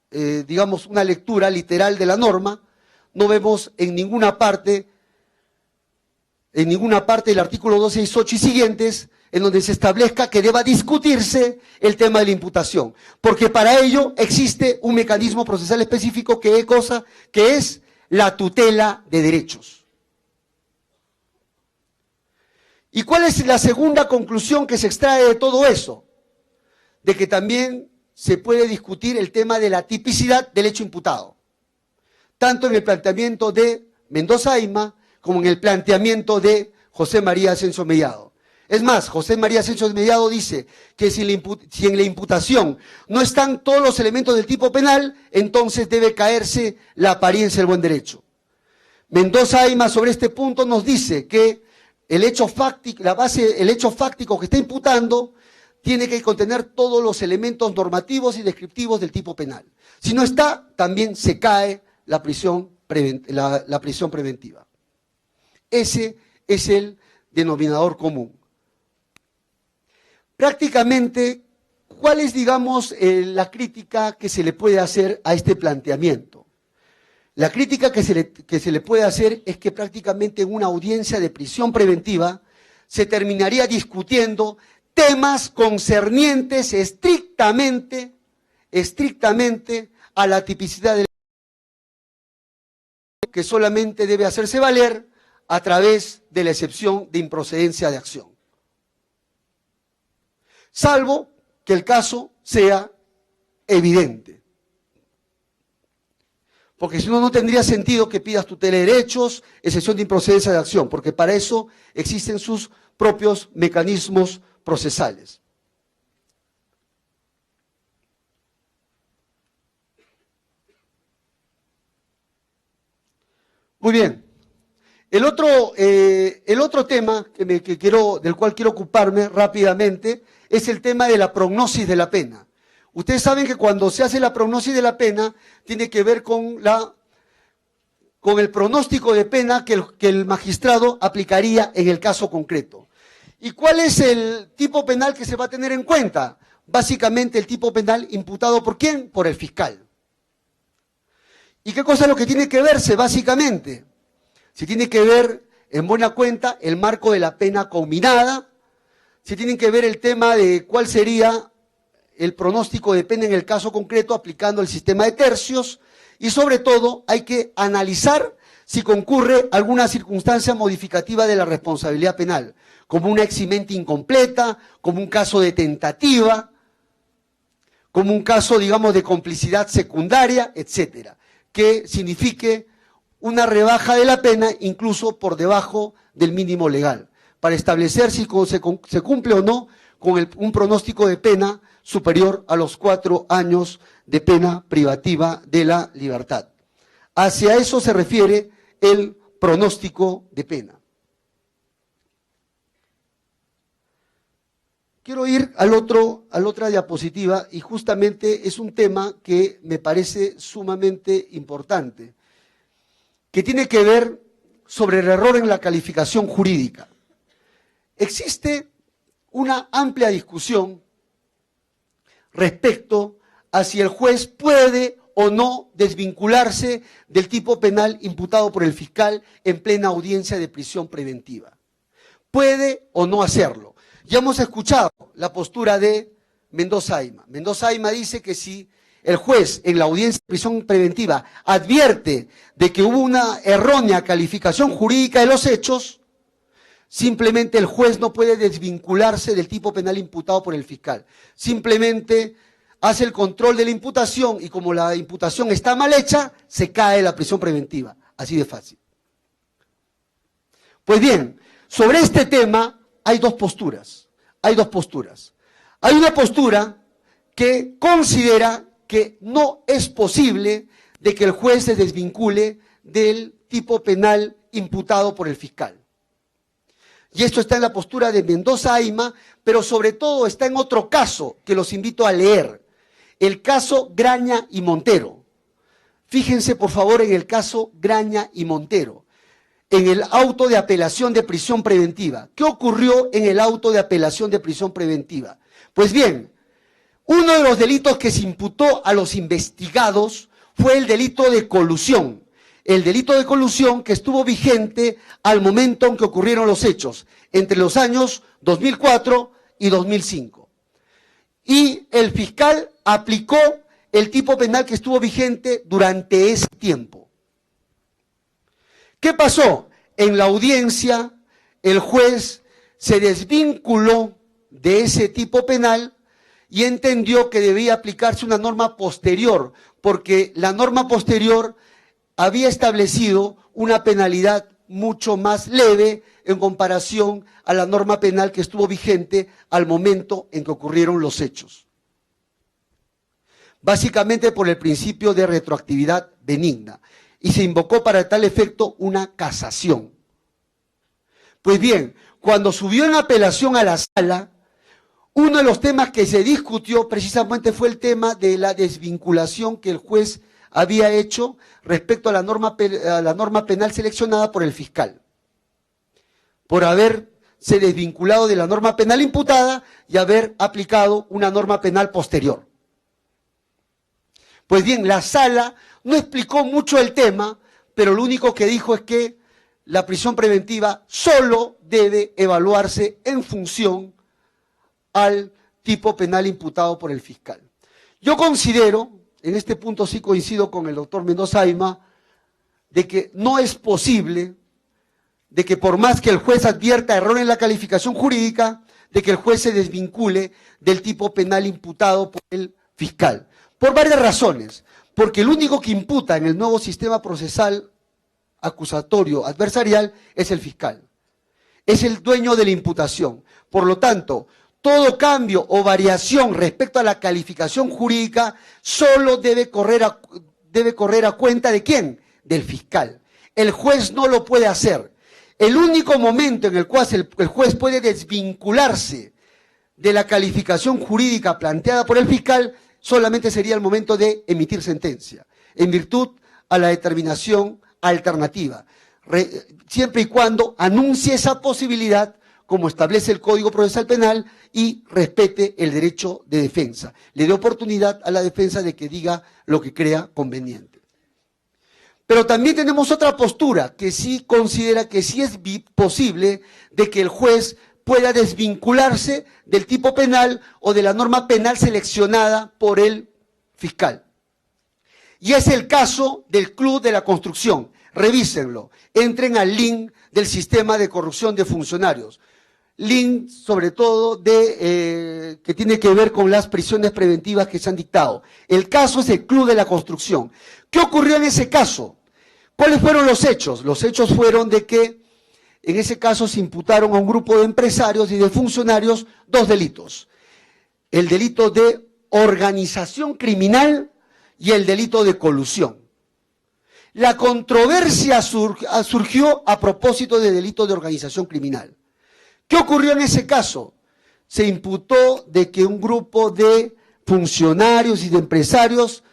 Speaker 1: digamos, una lectura literal de la norma, no vemos en ninguna parte del artículo 268 y siguientes, en donde se establezca que deba discutirse el tema de la imputación, porque para ello existe un mecanismo procesal específico que es la tutela de derechos. ¿Y cuál es la segunda conclusión que se extrae de todo eso? De que también se puede discutir el tema de la tipicidad del hecho imputado, tanto en el planteamiento de Mendoza Ayma como en el planteamiento de José María Ascencio Mellado. Es más, José María Ascencio Mellado dice que si en la imputación no están todos los elementos del tipo penal, entonces debe caerse la apariencia del buen derecho. Mendoza Ayma sobre este punto nos dice que el hecho fáctico que está imputando tiene que contener todos los elementos normativos y descriptivos del tipo penal. Si no está, también se cae la prisión preventiva. Ese es el denominador común. Prácticamente, ¿cuál es, digamos, la crítica que se le puede hacer a este planteamiento? La crítica que se le puede hacer es que prácticamente en una audiencia de prisión preventiva se terminaría discutiendo temas concernientes estrictamente a la tipicidad del que solamente debe hacerse valer a través de la excepción de improcedencia de acción. Salvo que el caso sea evidente. Porque si no, no tendría sentido que pidas tutela de derechos, excepción de improcedencia de acción, porque para eso existen sus propios mecanismos procesales. Muy bien. El otro tema del cual quiero ocuparme rápidamente es el tema de la prognosis de la pena. Ustedes saben que cuando se hace la prognosis de la pena, tiene que ver con el pronóstico de pena que el magistrado aplicaría en el caso concreto. ¿Y cuál es el tipo penal que se va a tener en cuenta? Básicamente el tipo penal imputado ¿por quién? Por el fiscal. ¿Y qué cosa es lo que tiene que verse básicamente? Se tiene que ver en buena cuenta el marco de la pena conminada, se tiene que ver el tema de cuál sería el pronóstico de pena en el caso concreto aplicando el sistema de tercios y sobre todo hay que analizar si concurre alguna circunstancia modificativa de la responsabilidad penal, como una eximente incompleta, como un caso de tentativa, como un caso, digamos, de complicidad secundaria, etcétera, que signifique una rebaja de la pena incluso por debajo del mínimo legal, para establecer si se cumple o no con un pronóstico de pena superior a los 4 años de pena privativa de la libertad. Hacia eso se refiere el pronóstico de pena. quiero ir a la otra diapositiva, y justamente es un tema que me parece sumamente importante, que tiene que ver sobre el error en la calificación jurídica. Existe una amplia discusión respecto a si el juez puede o no desvincularse del tipo penal imputado por el fiscal en plena audiencia de prisión preventiva. Puede o no hacerlo. Ya hemos escuchado la postura de Mendoza Ayma. Mendoza Ayma dice que si el juez en la audiencia de prisión preventiva advierte de que hubo una errónea calificación jurídica de los hechos, simplemente el juez no puede desvincularse del tipo penal imputado por el fiscal. Simplemente hace el control de la imputación y como la imputación está mal hecha, se cae la prisión preventiva. Así de fácil. Pues bien, sobre este tema hay dos posturas. Hay una postura que considera que no es posible de que el juez se desvincule del tipo penal imputado por el fiscal. Y esto está en la postura de Mendoza Ayma, pero sobre todo está en otro caso que los invito a leer, el caso Graña y Montero. Fíjense por favor en el caso Graña y Montero, en el auto de apelación de prisión preventiva. ¿Qué ocurrió en el auto de apelación de prisión preventiva? Pues bien, uno de los delitos que se imputó a los investigados fue el delito de colusión. El delito de colusión que estuvo vigente al momento en que ocurrieron los hechos, entre los años 2004 y 2005. Y el fiscal aplicó el tipo penal que estuvo vigente durante ese tiempo. ¿Qué pasó? En la audiencia, el juez se desvinculó de ese tipo penal y entendió que debía aplicarse una norma posterior, porque la norma posterior había establecido una penalidad mucho más leve en comparación a la norma penal que estuvo vigente al momento en que ocurrieron los hechos. Básicamente por el principio de retroactividad benigna, y se invocó para tal efecto una casación. Pues bien, cuando subió en apelación a la sala, uno de los temas que se discutió precisamente fue el tema de la desvinculación que el juez había hecho respecto a la norma penal seleccionada por el fiscal, por haberse desvinculado de la norma penal imputada y haber aplicado una norma penal posterior. Pues bien, la sala no explicó mucho el tema, pero lo único que dijo es que la prisión preventiva solo debe evaluarse en función al tipo penal imputado por el fiscal. Yo considero, en este punto sí coincido con el doctor Mendoza Ayma, de que no es posible, de que por más que el juez advierta error en la calificación jurídica, de que el juez se desvincule del tipo penal imputado por el fiscal. Por varias razones. Porque el único que imputa en el nuevo sistema procesal acusatorio adversarial es el fiscal. Es el dueño de la imputación. Por lo tanto, todo cambio o variación respecto a la calificación jurídica solo debe correr a cuenta ¿de quién? Del fiscal. El juez no lo puede hacer. El único momento en el cual el juez puede desvincularse de la calificación jurídica planteada por el fiscal solamente sería el momento de emitir sentencia, en virtud a la determinación alternativa, siempre y cuando anuncie esa posibilidad, como establece el Código Procesal Penal, y respete el derecho de defensa. Le dé oportunidad a la defensa de que diga lo que crea conveniente. Pero también tenemos otra postura que sí considera que sí es posible de que el juez pueda desvincularse del tipo penal o de la norma penal seleccionada por el fiscal. Y es el caso del Club de la Construcción. Revísenlo, entren al link del sistema de corrupción de funcionarios. Link sobre todo que tiene que ver con las prisiones preventivas que se han dictado. El caso es el Club de la Construcción. ¿Qué ocurrió en ese caso? ¿Cuáles fueron los hechos? Los hechos fueron de que en ese caso se imputaron a un grupo de empresarios y de funcionarios dos delitos. El delito de organización criminal y el delito de colusión. La controversia surgió a propósito del delito de organización criminal. ¿Qué ocurrió en ese caso? se imputó de que un grupo de funcionarios y de empresarios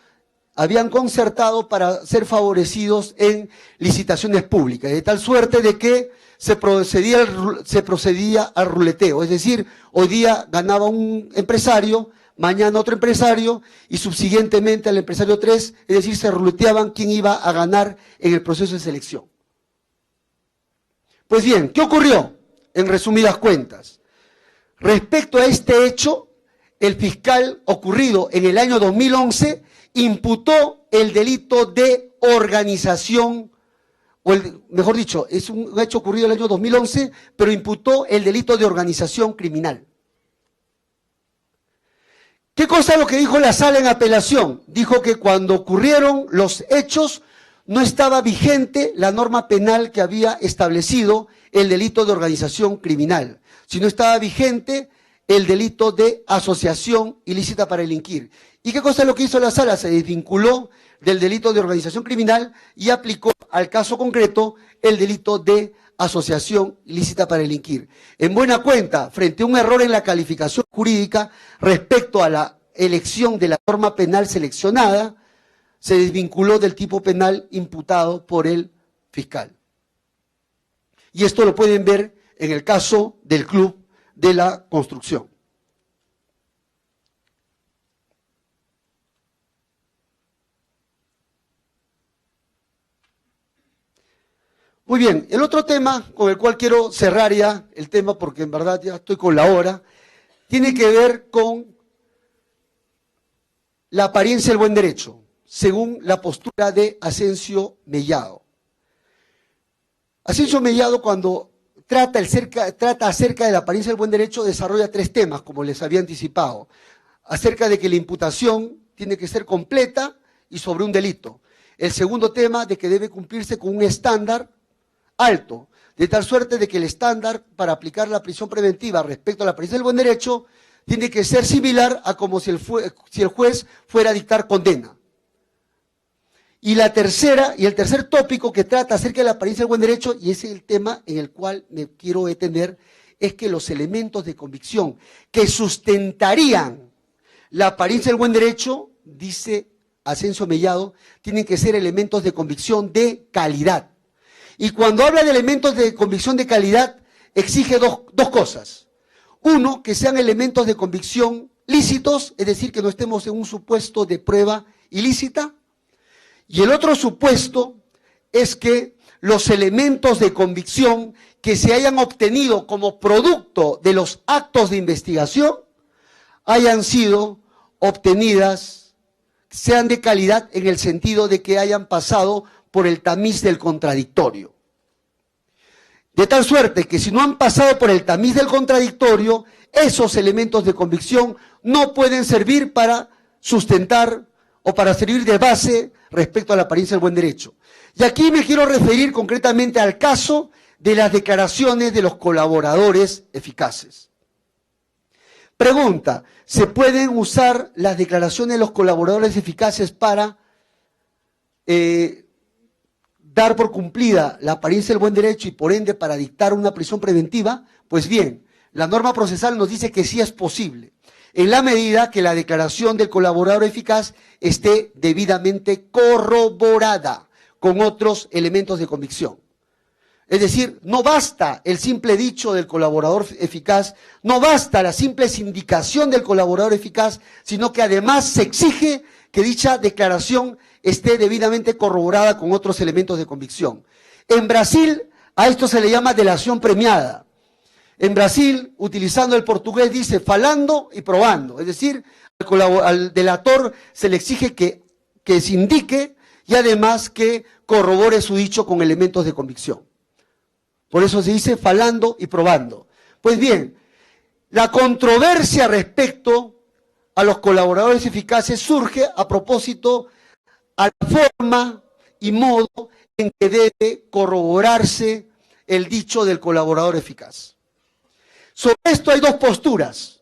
Speaker 1: habían concertado para ser favorecidos en licitaciones públicas, de tal suerte de que se procedía al ruleteo, es decir, hoy día ganaba un empresario, mañana otro empresario y subsiguientemente al empresario 3, es decir, se ruleteaban quién iba a ganar en el proceso de selección. Pues bien, ¿qué ocurrió? En resumidas cuentas, respecto a este hecho, el fiscal ocurrido en el año 2011 imputó el delito de organización, mejor dicho, es un hecho ocurrido en el año 2011, pero imputó el delito de organización criminal. ¿Qué cosa es lo que dijo la sala en apelación? Dijo que cuando ocurrieron los hechos no estaba vigente la norma penal que había establecido el delito de organización criminal, sino estaba vigente el delito de asociación ilícita para delinquir. ¿Y qué cosa es lo que hizo la sala? Se desvinculó del delito de organización criminal y aplicó al caso concreto el delito de asociación ilícita para delinquir. En buena cuenta, frente a un error en la calificación jurídica respecto a la elección de la norma penal seleccionada, se desvinculó del tipo penal imputado por el fiscal. Y esto lo pueden ver en el caso del Club de la Construcción. Muy bien, el otro tema con el cual quiero cerrar ya el tema, porque en verdad ya estoy con la hora, tiene que ver con la apariencia del buen derecho, según la postura de Asensio Mellado. Asensio Mellado, cuando trata acerca de la apariencia del buen derecho, desarrolla tres temas, como les había anticipado, acerca de que la imputación tiene que ser completa y sobre un delito. El segundo tema, de que debe cumplirse con un estándar alto, de tal suerte de que el estándar para aplicar la prisión preventiva respecto a la apariencia del buen derecho tiene que ser similar a como si el juez fuera a dictar condena. Y el tercer tópico que trata acerca de la apariencia del buen derecho, y ese es el tema en el cual me quiero detener, es que los elementos de convicción que sustentarían la apariencia del buen derecho, dice Asensio Mellado, tienen que ser elementos de convicción de calidad. Y cuando habla de elementos de convicción de calidad, exige dos cosas. Uno, que sean elementos de convicción lícitos, es decir, que no estemos en un supuesto de prueba ilícita. Y el otro supuesto es que los elementos de convicción que se hayan obtenido como producto de los actos de investigación hayan sido obtenidas, sean de calidad en el sentido de que hayan pasado por el tamiz del contradictorio. De tal suerte que si no han pasado por el tamiz del contradictorio, esos elementos de convicción no pueden servir para sustentar o para servir de base respecto a la apariencia del buen derecho. Y aquí me quiero referir concretamente al caso de las declaraciones de los colaboradores eficaces. Pregunta, ¿se pueden usar las declaraciones de los colaboradores eficaces para dar por cumplida la apariencia del buen derecho y por ende para dictar una prisión preventiva? Pues bien, la norma procesal nos dice que sí es posible, en la medida que la declaración del colaborador eficaz esté debidamente corroborada con otros elementos de convicción. Es decir, no basta el simple dicho del colaborador eficaz, no basta la simple sindicación del colaborador eficaz, sino que además se exige que dicha declaración esté debidamente corroborada con otros elementos de convicción. En Brasil, a esto se le llama delación premiada. En Brasil, utilizando el portugués, dice falando y probando. Es decir, al delator se le exige que se indique y además que corrobore su dicho con elementos de convicción. Por eso se dice falando y probando. Pues bien, la controversia respecto a los colaboradores eficaces surge a propósito a la forma y modo en que debe corroborarse el dicho del colaborador eficaz. Sobre esto hay dos posturas.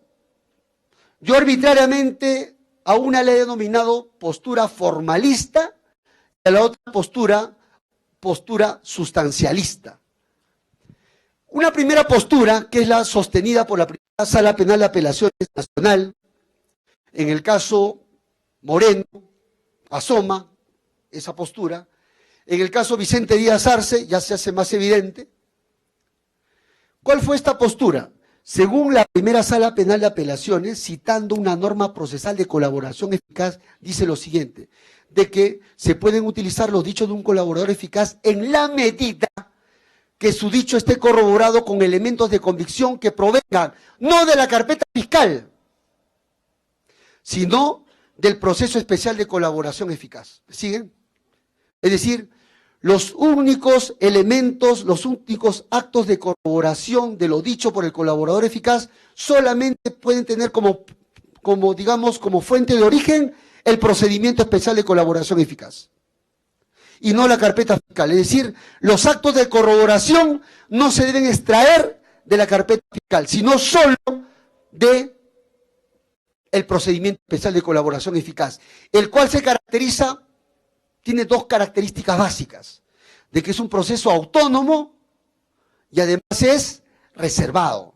Speaker 1: Yo arbitrariamente a una le he denominado postura formalista y a la otra postura sustancialista. Una primera postura, que es la sostenida por la primera Sala Penal de Apelaciones Nacional, en el caso Moreno, asoma esa postura. En el caso Vicente Díaz Arce ya se hace más evidente. ¿Cuál fue esta postura? Según la primera Sala Penal de Apelaciones, citando una norma procesal de colaboración eficaz, dice lo siguiente, de que se pueden utilizar los dichos de un colaborador eficaz en la medida que su dicho esté corroborado con elementos de convicción que provengan no de la carpeta fiscal, sino del proceso especial de colaboración eficaz. ¿Siguen? Es decir, los únicos elementos, los únicos actos de corroboración de lo dicho por el colaborador eficaz solamente pueden tener como fuente de origen el procedimiento especial de colaboración eficaz y no la carpeta fiscal. Es decir, los actos de corroboración no se deben extraer de la carpeta fiscal, sino solo de el procedimiento especial de colaboración eficaz, el cual se caracteriza, tiene dos características básicas, de que es un proceso autónomo y además es reservado.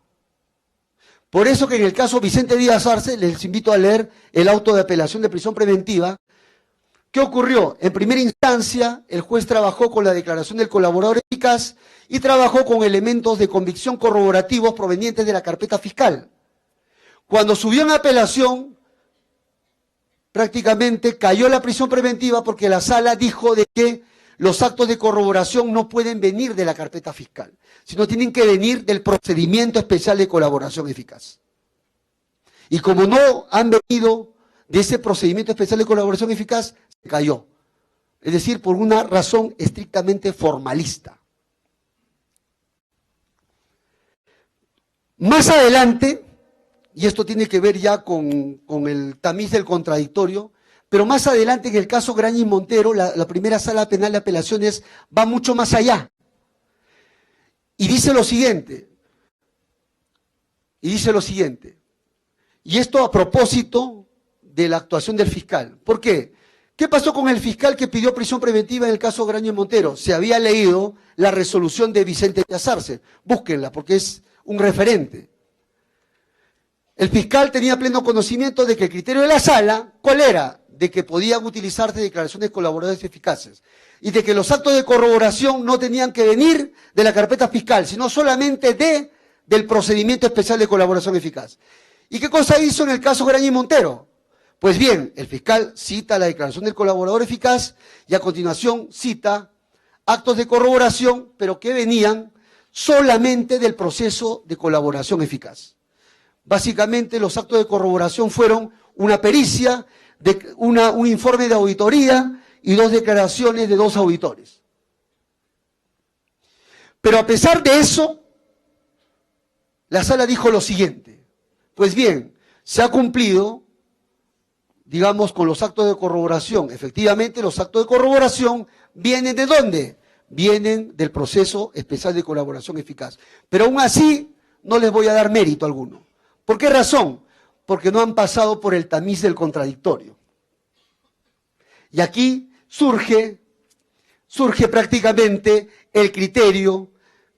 Speaker 1: Por eso que en el caso Vicente Díaz Arce, les invito a leer el auto de apelación de prisión preventiva. ¿Qué ocurrió? En primera instancia, el juez trabajó con la declaración del colaborador eficaz y trabajó con elementos de convicción corroborativos provenientes de la carpeta fiscal. Cuando subió en apelación, prácticamente cayó la prisión preventiva porque la sala dijo de que los actos de corroboración no pueden venir de la carpeta fiscal, sino tienen que venir del procedimiento especial de colaboración eficaz. Y como no han venido de ese procedimiento especial de colaboración eficaz, se cayó. Es decir, por una razón estrictamente formalista. Más adelante, y esto tiene que ver ya con el tamiz del contradictorio, pero más adelante en el caso Graña y Montero, la primera Sala Penal de Apelaciones va mucho más allá. Y dice lo siguiente, y esto a propósito de la actuación del fiscal. ¿Por qué? ¿Qué pasó con el fiscal que pidió prisión preventiva en el caso Graña y Montero? Se había leído la resolución de Vicente Díaz Arce. Búsquenla porque es un referente. El fiscal tenía pleno conocimiento de que el criterio de la sala, ¿cuál era? De que podían utilizarse declaraciones de colaboradores eficaces y de que los actos de corroboración no tenían que venir de la carpeta fiscal, sino solamente del procedimiento especial de colaboración eficaz. ¿Y qué cosa hizo en el caso Graña y Montero? Pues bien, el fiscal cita la declaración del colaborador eficaz y a continuación cita actos de corroboración, pero que venían solamente del proceso de colaboración eficaz. Básicamente los actos de corroboración fueron una pericia, un informe de auditoría y dos declaraciones de dos auditores. Pero a pesar de eso, la sala dijo lo siguiente, pues bien, se ha cumplido, digamos, con los actos de corroboración. Efectivamente, los actos de corroboración vienen ¿de dónde? Vienen del proceso especial de colaboración eficaz. Pero aún así, no les voy a dar mérito alguno. ¿Por qué razón? Porque no han pasado por el tamiz del contradictorio. Y aquí surge prácticamente el criterio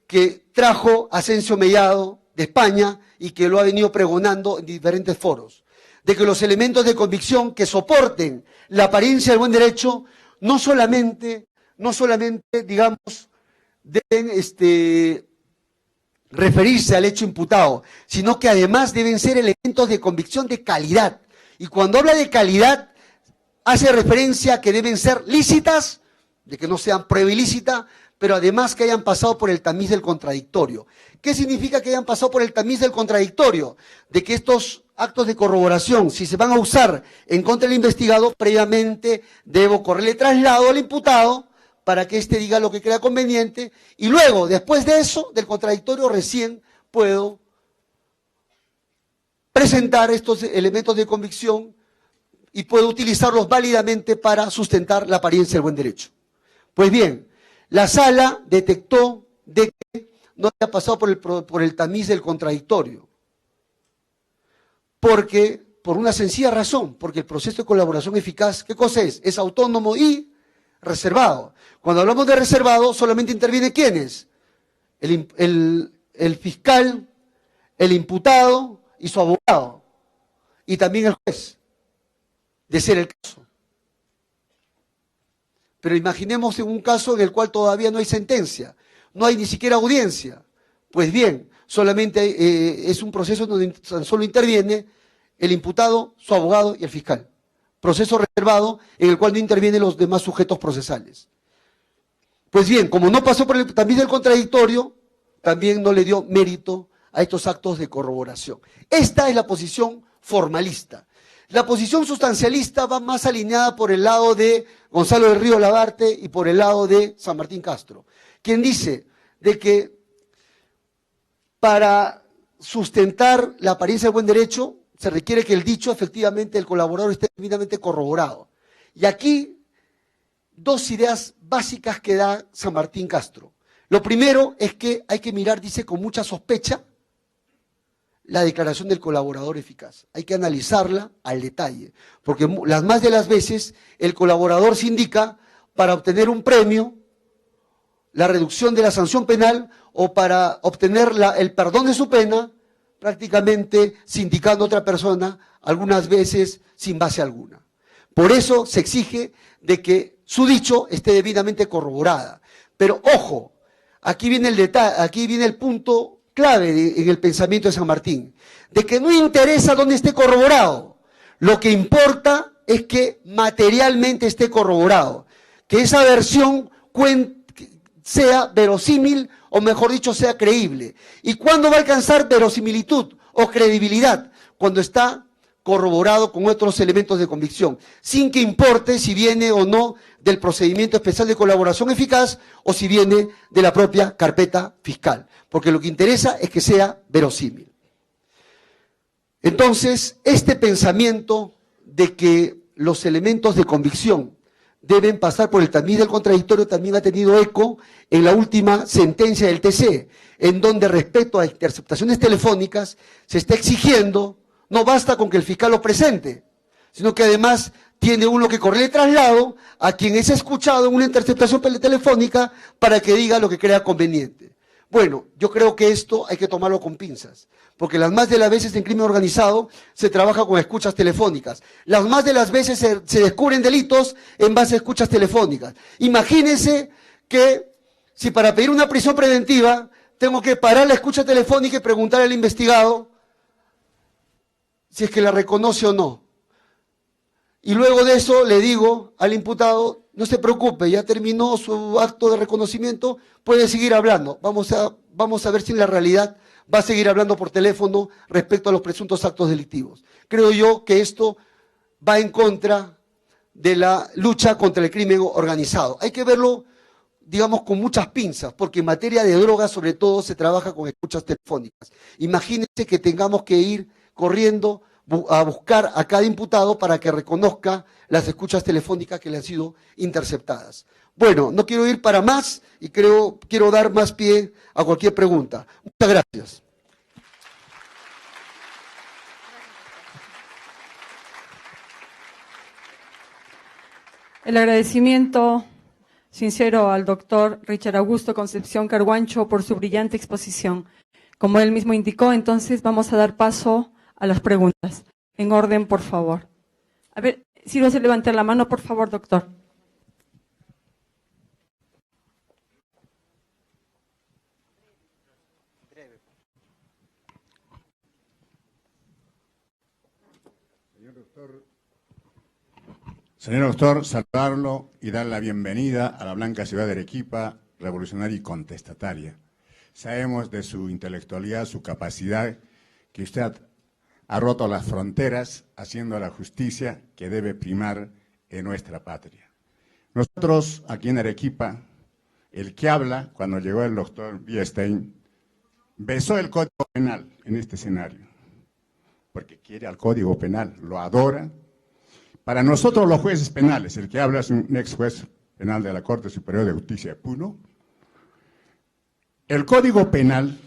Speaker 1: que trajo Asensio Mellado de España y que lo ha venido pregonando en diferentes foros, de que los elementos de convicción que soporten la apariencia del buen derecho no solamente, digamos, deben referirse al hecho imputado, sino que además deben ser elementos de convicción de calidad. Y cuando habla de calidad, hace referencia a que deben ser lícitas, de que no sean prueba ilícita, pero además que hayan pasado por el tamiz del contradictorio. ¿Qué significa que hayan pasado por el tamiz del contradictorio? De que estos actos de corroboración, si se van a usar en contra del investigado, previamente debo correrle traslado al imputado para que éste diga lo que crea conveniente, y luego, después de eso, del contradictorio, recién puedo presentar estos elementos de convicción y puedo utilizarlos válidamente para sustentar la apariencia del buen derecho. Pues bien, la sala detectó de que no había pasado por el tamiz del contradictorio, por una sencilla razón, porque el proceso de colaboración eficaz, ¿qué cosa es? Es autónomo y reservado. Cuando hablamos de reservado, solamente interviene ¿quiénes? El fiscal, el imputado y su abogado, y también el juez, de ser el caso. Pero imaginemos en un caso en el cual todavía no hay sentencia, no hay ni siquiera audiencia. Pues bien, solamente es un proceso donde tan solo interviene el imputado, su abogado y el fiscal. Proceso reservado en el cual no intervienen los demás sujetos procesales. Pues bien, como no pasó por el tamiz del contradictorio, también no le dio mérito a estos actos de corroboración. Esta es la posición formalista. La posición sustancialista va más alineada por el lado de Gonzalo del Río Labarte y por el lado de San Martín Castro, quien dice de que para sustentar la apariencia del buen derecho se requiere que el dicho efectivamente del colaborador esté debidamente corroborado. Y aquí dos ideas básicas que da San Martín Castro. Lo primero es que hay que mirar, dice, con mucha sospecha la declaración del colaborador eficaz. Hay que analizarla al detalle, porque las más de las veces el colaborador se indica para obtener un premio, la reducción de la sanción penal o para obtener el perdón de su pena, prácticamente sindicando a otra persona, algunas veces sin base alguna. Por eso se exige de que su dicho esté debidamente corroborada. Pero ojo, aquí viene el detalle, aquí viene el punto clave en el pensamiento de San Martín, de que no interesa dónde esté corroborado, lo que importa es que materialmente esté corroborado, que esa versión sea verosímil o mejor dicho sea creíble. ¿Y cuándo va a alcanzar verosimilitud o credibilidad? Cuando está corroborado con otros elementos de convicción, sin que importe si viene o no del procedimiento especial de colaboración eficaz o si viene de la propia carpeta fiscal, porque lo que interesa es que sea verosímil. Entonces, este pensamiento de que los elementos de convicción deben pasar por el tamiz del contradictorio también ha tenido eco en la última sentencia del TC, en donde respecto a interceptaciones telefónicas se está exigiendo. No basta con que el fiscal lo presente, sino que además tiene uno que correr traslado a quien es escuchado en una interceptación telefónica para que diga lo que crea conveniente. Bueno, yo creo que esto hay que tomarlo con pinzas, porque las más de las veces en crimen organizado se trabaja con escuchas telefónicas. Las más de las veces se descubren delitos en base a escuchas telefónicas. Imagínense que si para pedir una prisión preventiva tengo que parar la escucha telefónica y preguntar al investigado si es que la reconoce o no. Y luego de eso le digo al imputado, no se preocupe, ya terminó su acto de reconocimiento, puede seguir hablando. Vamos a ver si en la realidad va a seguir hablando por teléfono respecto a los presuntos actos delictivos. Creo yo que esto va en contra de la lucha contra el crimen organizado. Hay que verlo, digamos, con muchas pinzas, porque en materia de drogas, sobre todo, se trabaja con escuchas telefónicas. Imagínense que tengamos que ir corriendo a buscar a cada imputado para que reconozca las escuchas telefónicas que le han sido interceptadas. Bueno, no quiero ir para más y quiero dar más pie a cualquier pregunta. Muchas gracias.
Speaker 2: El agradecimiento sincero al doctor Richard Augusto Concepción Carguancho por su brillante exposición. Como él mismo indicó, entonces vamos a dar paso a las preguntas. En orden, por favor. A ver, si no se levanta la mano, por favor, doctor.
Speaker 3: Señor doctor, saludarlo y dar la bienvenida a la blanca ciudad de Arequipa, revolucionaria y contestataria. Sabemos de su intelectualidad, su capacidad, que usted ha roto las fronteras haciendo la justicia que debe primar en nuestra patria. Nosotros, aquí en Arequipa, el que habla, cuando llegó el doctor Biestein, besó el Código Penal en este escenario, porque quiere al Código Penal, lo adora. Para nosotros los jueces penales, el que habla es un ex juez penal de la Corte Superior de Justicia de Puno. El Código Penal,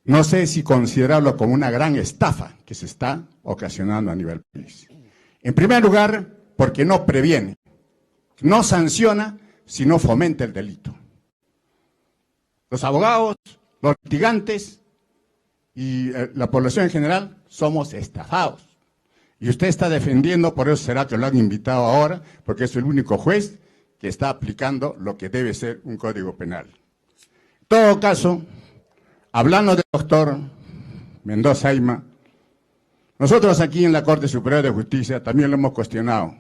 Speaker 3: no sé si considerarlo como una gran estafa que se está ocasionando a nivel país. En primer lugar, porque no previene, no sanciona, sino fomenta el delito. Los abogados, los litigantes, y la población en general somos estafados. Y usted está defendiendo, por eso será que lo han invitado ahora, porque es el único juez que está aplicando lo que debe ser un código penal. En todo caso, hablando del doctor Mendoza Ayma, nosotros aquí en la Corte Superior de Justicia también lo hemos cuestionado.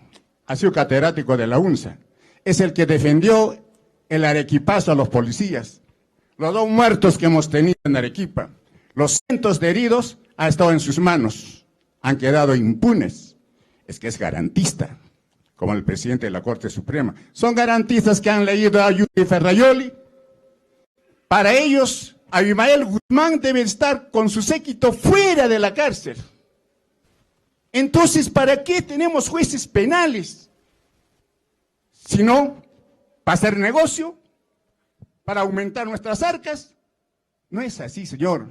Speaker 3: Ha sido catedrático de la UNSA. Es el que defendió el arequipazo a los policías. Los 2 muertos que hemos tenido en Arequipa, los cientos de heridos, ha estado en sus manos. Han quedado impunes. Es que es garantista, como el presidente de la Corte Suprema. Son garantistas que han leído a Yuri Ferraioli. Para ellos, Abimael Guzmán debe estar con su séquito fuera de la cárcel. Entonces, ¿para qué tenemos jueces penales? Si no, para hacer negocio, para aumentar nuestras arcas. No es así, señor.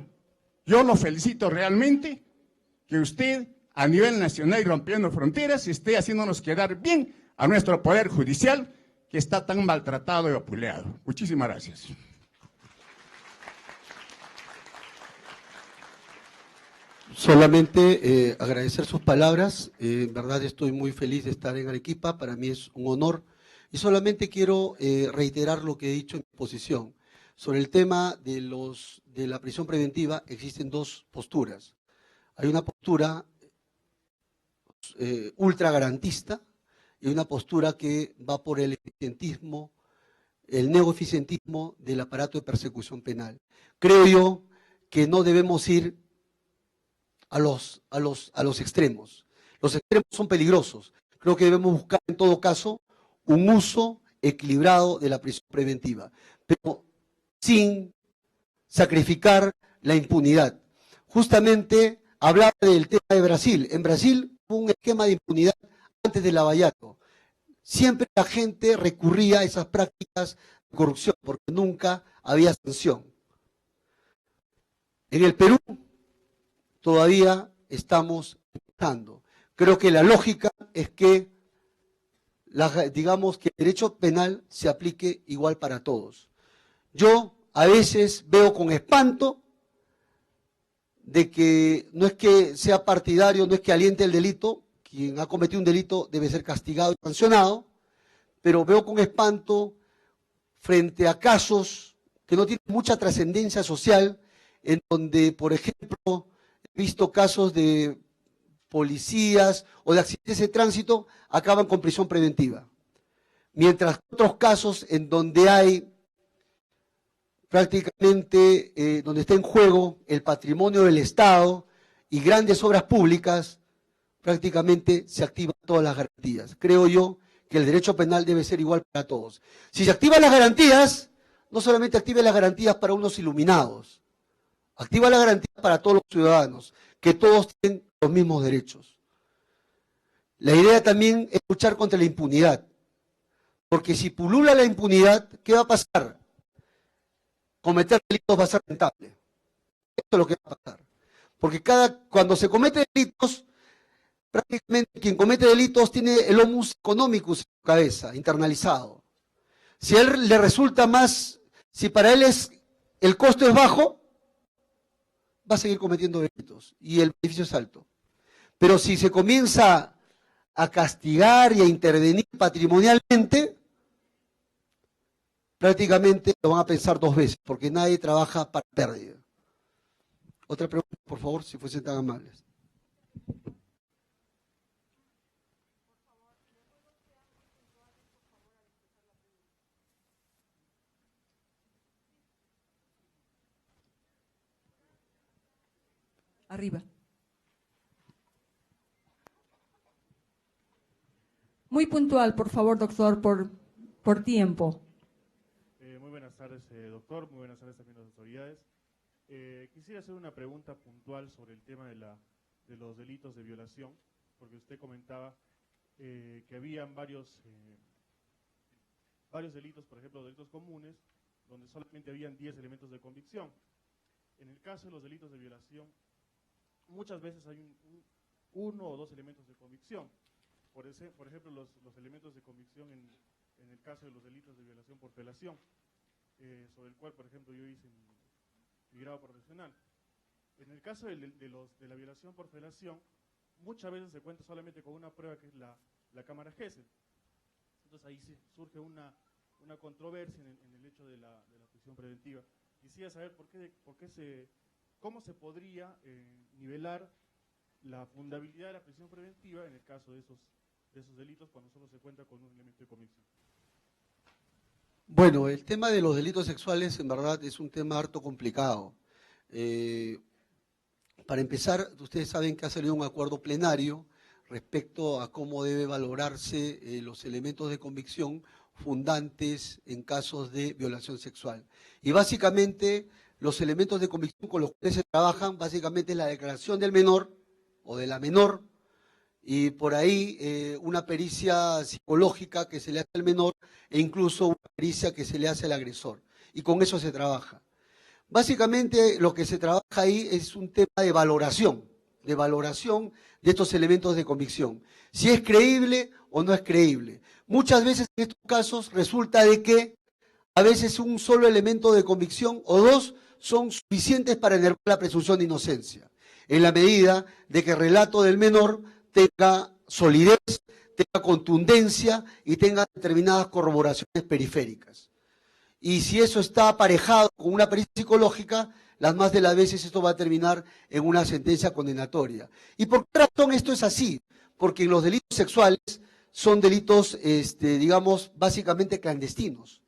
Speaker 3: Yo lo felicito realmente que usted, a nivel nacional y rompiendo fronteras, esté haciéndonos quedar bien a nuestro Poder Judicial, que está tan maltratado y vapuleado. Muchísimas gracias.
Speaker 1: Solamente agradecer sus palabras. En verdad estoy muy feliz de estar en Arequipa. Para mí es un honor. Y solamente quiero reiterar lo que he dicho en mi posición. Sobre el tema de la prisión preventiva existen 2 posturas. Hay una postura ultra garantista y una postura que va por el eficientismo, el neoeficientismo del aparato de persecución penal. Creo yo que no debemos ir a los extremos. Los extremos son peligrosos. Creo que debemos buscar en todo caso un uso equilibrado de la prisión preventiva, pero sin sacrificar la impunidad. Justamente hablaba del tema de Brasil. En Brasil hubo un esquema de impunidad antes del Lavallato. Siempre la gente recurría a esas prácticas de corrupción porque nunca había sanción. En el Perú todavía estamos empezando. Creo que la lógica es que, digamos, que el derecho penal se aplique igual para todos. Yo a veces veo con espanto de que no es que sea partidario, no es que aliente el delito, quien ha cometido un delito debe ser castigado y sancionado, pero veo con espanto frente a casos que no tienen mucha trascendencia social, en donde, por ejemplo, he visto casos de policías o de accidentes de tránsito acaban con prisión preventiva. Mientras que otros casos en donde hay prácticamente, donde está en juego el patrimonio del Estado y grandes obras públicas, prácticamente se activan todas las garantías. Creo yo que el derecho penal debe ser igual para todos. Si se activan las garantías, no solamente active las garantías para unos iluminados, activa las garantías para todos los ciudadanos, que todos tienen los mismos derechos. La idea también es luchar contra la impunidad, porque si pulula la impunidad, ¿qué va a pasar? Cometer delitos va a ser rentable. Esto es lo que va a pasar. Porque cuando se cometen delitos, prácticamente quien comete delitos tiene el homus economicus en su cabeza, internalizado. Si a él le resulta más, si para él el costo es bajo, va a seguir cometiendo delitos y el beneficio es alto. Pero si se comienza a castigar y a intervenir patrimonialmente, prácticamente lo van a pensar 2 veces, porque nadie trabaja para pérdida. Otra pregunta, por favor, si fuesen tan amables.
Speaker 2: Arriba. Muy puntual, por favor, doctor, por tiempo.
Speaker 4: Muy buenas tardes, doctor. Muy buenas tardes también a las autoridades. Quisiera hacer una pregunta puntual sobre el tema de los delitos de violación, porque usted comentaba que habían varios delitos, por ejemplo, delitos comunes, donde solamente habían 10 elementos de convicción. En el caso de los delitos de violación, muchas veces hay 1 o 2 elementos de convicción. Por ejemplo, los elementos de convicción en el caso de los delitos de violación por felación, sobre el cual, por ejemplo, yo hice mi grado profesional. En el caso de la violación por felación, muchas veces se cuenta solamente con una prueba que es la cámara Gesell. Entonces ahí surge una controversia en el hecho de la prisión preventiva. Quisiera saber cómo se podría nivelar la fundabilidad de la prisión preventiva en el caso de esos delitos cuando solo se cuenta con un elemento de convicción.
Speaker 1: Bueno, el tema de los delitos sexuales en verdad es un tema harto complicado. Para empezar, ustedes saben que ha salido un acuerdo plenario respecto a cómo debe valorarse los elementos de convicción fundantes en casos de violación sexual. Y básicamente los elementos de convicción con los cuales se trabajan básicamente es la declaración del menor o de la menor, y por ahí una pericia psicológica que se le hace al menor e incluso una pericia que se le hace al agresor. Y con eso se trabaja. Básicamente lo que se trabaja ahí es un tema de valoración de estos elementos de convicción. Si es creíble o no es creíble. Muchas veces en estos casos resulta de que a veces un solo elemento de convicción o dos son suficientes para enervar la presunción de inocencia, en la medida de que el relato del menor tenga solidez, tenga contundencia y tenga determinadas corroboraciones periféricas. Y si eso está aparejado con una pericia psicológica, las más de las veces esto va a terminar en una sentencia condenatoria. ¿Y por qué razón esto es así? Porque los delitos sexuales son delitos, digamos, básicamente clandestinos,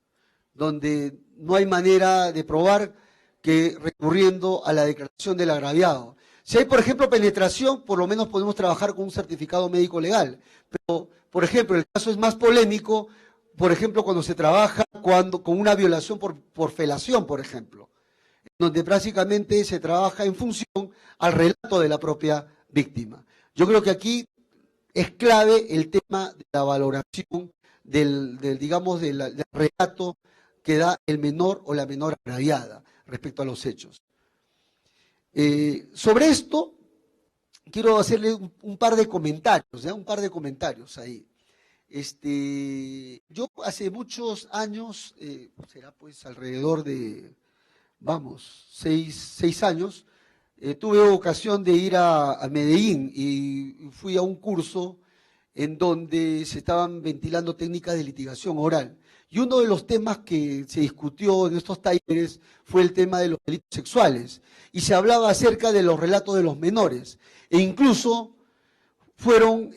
Speaker 1: donde no hay manera de probar que recurriendo a la declaración del agraviado. Si hay, por ejemplo, penetración, por lo menos podemos trabajar con un certificado médico legal. Pero, por ejemplo, el caso es más polémico, por ejemplo, cuando se trabaja con una violación por felación, por ejemplo, donde prácticamente se trabaja en función al relato de la propia víctima. Yo creo que aquí es clave el tema de la valoración del relato que da el menor o la menor agraviada respecto a los hechos. Sobre esto, quiero hacerle un par de comentarios, ahí. Yo hace muchos años, será pues alrededor de, 6 años, tuve ocasión de ir a Medellín y fui a un curso en donde se estaban ventilando técnicas de litigación oral. Y uno de los temas que se discutió en estos talleres fue el tema de los delitos sexuales. Y se hablaba acerca de los relatos de los menores. E incluso fueron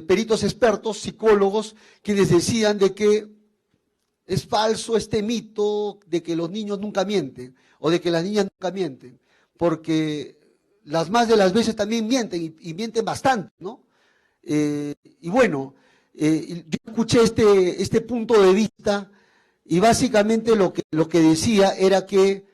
Speaker 1: peritos expertos, psicólogos, quienes decían de que es falso este mito de que los niños nunca mienten o de que las niñas nunca mienten, porque las más de las veces también mienten y mienten bastante, ¿no? Y bueno, yo escuché este punto de vista y básicamente lo que decía era que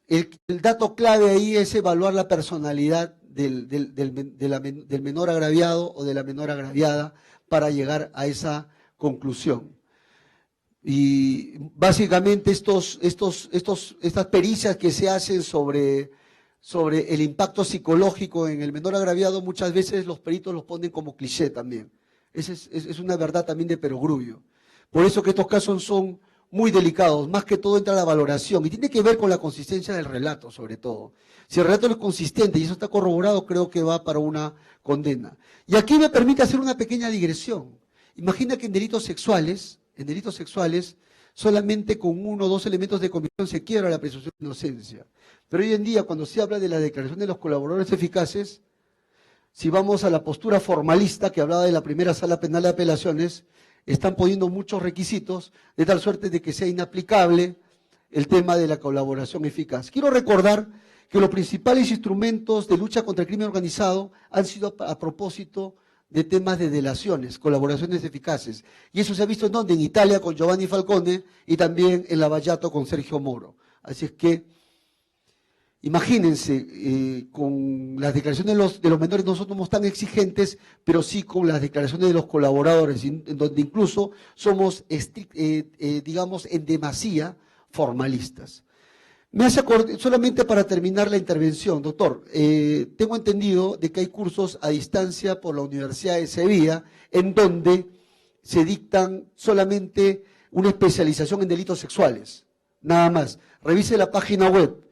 Speaker 1: el dato clave ahí es evaluar la personalidad del menor agraviado o de la menor agraviada para llegar a esa conclusión. Y básicamente estas pericias que se hacen sobre el impacto psicológico en el menor agraviado, muchas veces los peritos los ponen como cliché también. Es una verdad también de perogrullo. Por eso que estos casos son muy delicados, más que todo entra la valoración, y tiene que ver con la consistencia del relato, sobre todo. Si el relato no es consistente y eso está corroborado, creo que va para una condena. Y aquí me permite hacer una pequeña digresión. Imagina que en delitos sexuales, solamente con 1 o 2 elementos de convicción se quiebra la presunción de inocencia. Pero hoy en día, cuando se habla de la declaración de los colaboradores eficaces, si vamos a la postura formalista que hablaba de la primera sala penal de apelaciones, están poniendo muchos requisitos de tal suerte de que sea inaplicable el tema de la colaboración eficaz. Quiero recordar que los principales instrumentos de lucha contra el crimen organizado han sido a propósito de temas de delaciones, colaboraciones eficaces. Y eso se ha visto en donde, en Italia con Giovanni Falcone y también en Lavallato con Sergio Moro. Así es que, imagínense, con las declaraciones de los menores no somos tan exigentes, pero sí con las declaraciones de los colaboradores, en donde incluso somos, digamos, en demasía formalistas. Me hace acordar, solamente para terminar la intervención, doctor, tengo entendido de que hay cursos a distancia por la Universidad de Sevilla en donde se dictan solamente una especialización en delitos sexuales, nada más. Revise la página web.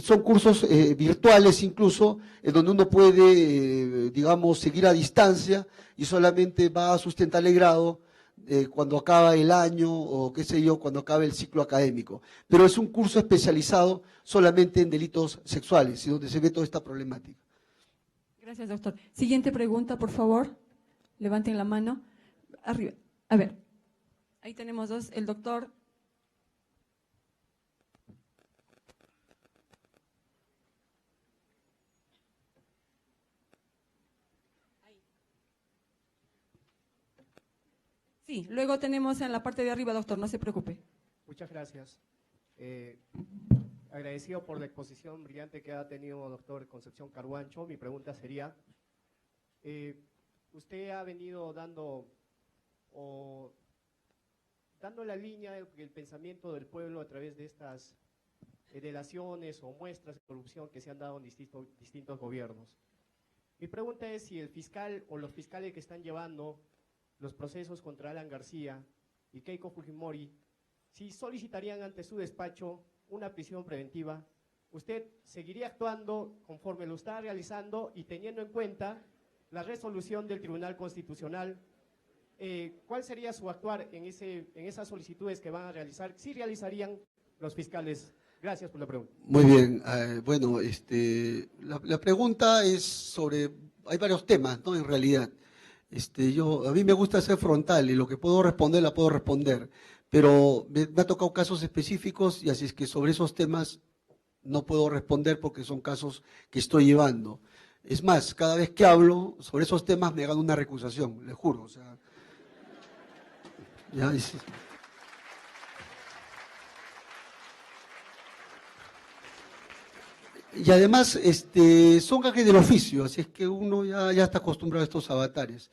Speaker 1: Son cursos virtuales incluso, en donde uno puede, digamos, seguir a distancia y solamente va a sustentar el grado cuando acaba el año o qué sé yo, cuando acabe el ciclo académico. Pero es un curso especializado solamente en delitos sexuales y donde se ve toda esta problemática.
Speaker 2: Gracias, doctor. Siguiente pregunta, por favor. Levanten la mano. Arriba. A ver. Ahí tenemos dos. El doctor. Sí, luego tenemos en la parte de arriba, doctor, no se preocupe.
Speaker 5: Muchas gracias. Agradecido por la exposición brillante que ha tenido doctor Concepción Carhuancho. Mi pregunta sería, usted ha venido dando la línea del pensamiento del pueblo a través de estas delaciones o muestras de corrupción que se han dado en distintos gobiernos. Mi pregunta es si el fiscal o los fiscales que están llevando los procesos contra Alan García y Keiko Fujimori, si solicitarían ante su despacho una prisión preventiva, ¿usted seguiría actuando conforme lo está realizando y teniendo en cuenta la resolución del Tribunal Constitucional? ¿Cuál sería su actuar en esas solicitudes que van a realizar? ¿Sí realizarían los fiscales? Gracias por la pregunta.
Speaker 1: Muy bien. Bueno, la pregunta es sobre, hay varios temas, ¿no? En realidad. A mí me gusta ser frontal y lo que puedo responder, la puedo responder, pero me ha tocado casos específicos y así es que sobre esos temas no puedo responder porque son casos que estoy llevando. Es más, cada vez que hablo sobre esos temas me gano una recusación, le juro. O sea, ya es... Y además son gajes del oficio, así es que uno ya está acostumbrado a estos avatares.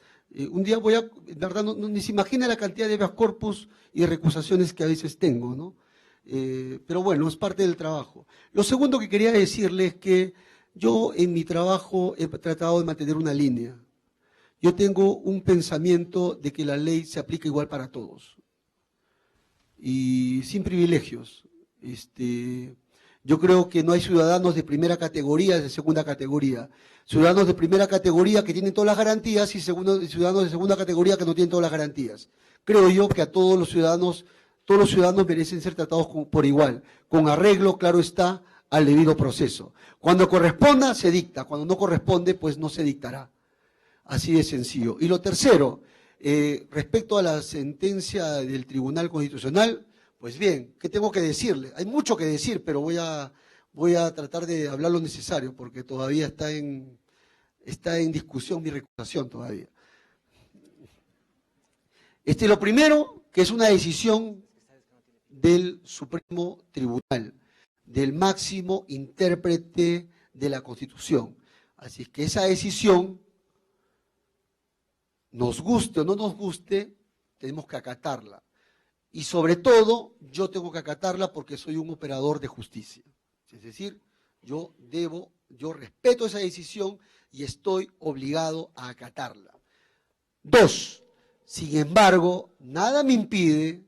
Speaker 1: Un día voy a, en verdad, ni se imagina la cantidad de habeas corpus y recusaciones que a veces tengo, ¿no? Pero bueno, es parte del trabajo. Lo segundo que quería decirle es que yo en mi trabajo he tratado de mantener una línea. Yo tengo un pensamiento de que la ley se aplica igual para todos y sin privilegios. Yo creo que no hay ciudadanos de primera categoría y de segunda categoría. Ciudadanos de primera categoría que tienen todas las garantías y ciudadanos de segunda categoría que no tienen todas las garantías. Creo yo que a todos los ciudadanos merecen ser tratados por igual, con arreglo, claro está, al debido proceso. Cuando corresponda, se dicta. Cuando no corresponde, pues no se dictará. Así de sencillo. Y lo tercero, respecto a la sentencia del Tribunal Constitucional, pues bien, ¿qué tengo que decirle? Hay mucho que decir, pero voy a tratar de hablar lo necesario, porque todavía está en discusión mi recusación todavía. Lo primero, que es una decisión del Supremo Tribunal, del máximo intérprete de la Constitución. Así que esa decisión, nos guste o no nos guste, tenemos que acatarla. Y sobre todo, yo tengo que acatarla porque soy un operador de justicia. Es decir, yo respeto esa decisión y estoy obligado a acatarla. 2, sin embargo, nada me impide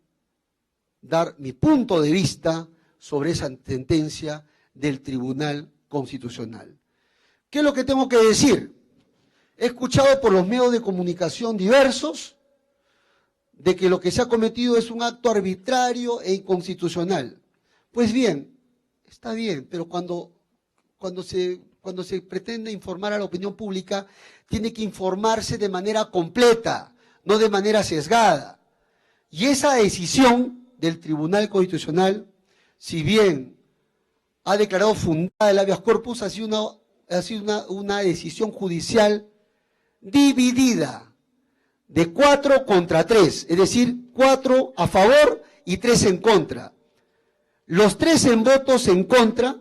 Speaker 1: dar mi punto de vista sobre esa sentencia del Tribunal Constitucional. ¿Qué es lo que tengo que decir? He escuchado por los medios de comunicación diversos de que lo que se ha cometido es un acto arbitrario e inconstitucional. Pues bien, está bien, pero cuando se pretende informar a la opinión pública, tiene que informarse de manera completa, no de manera sesgada. Y esa decisión del Tribunal Constitucional, si bien ha declarado fundada el habeas corpus, ha sido una decisión judicial dividida, de 4 contra 3, es decir, 4 a favor y 3 en contra. Los 3 en votos en contra,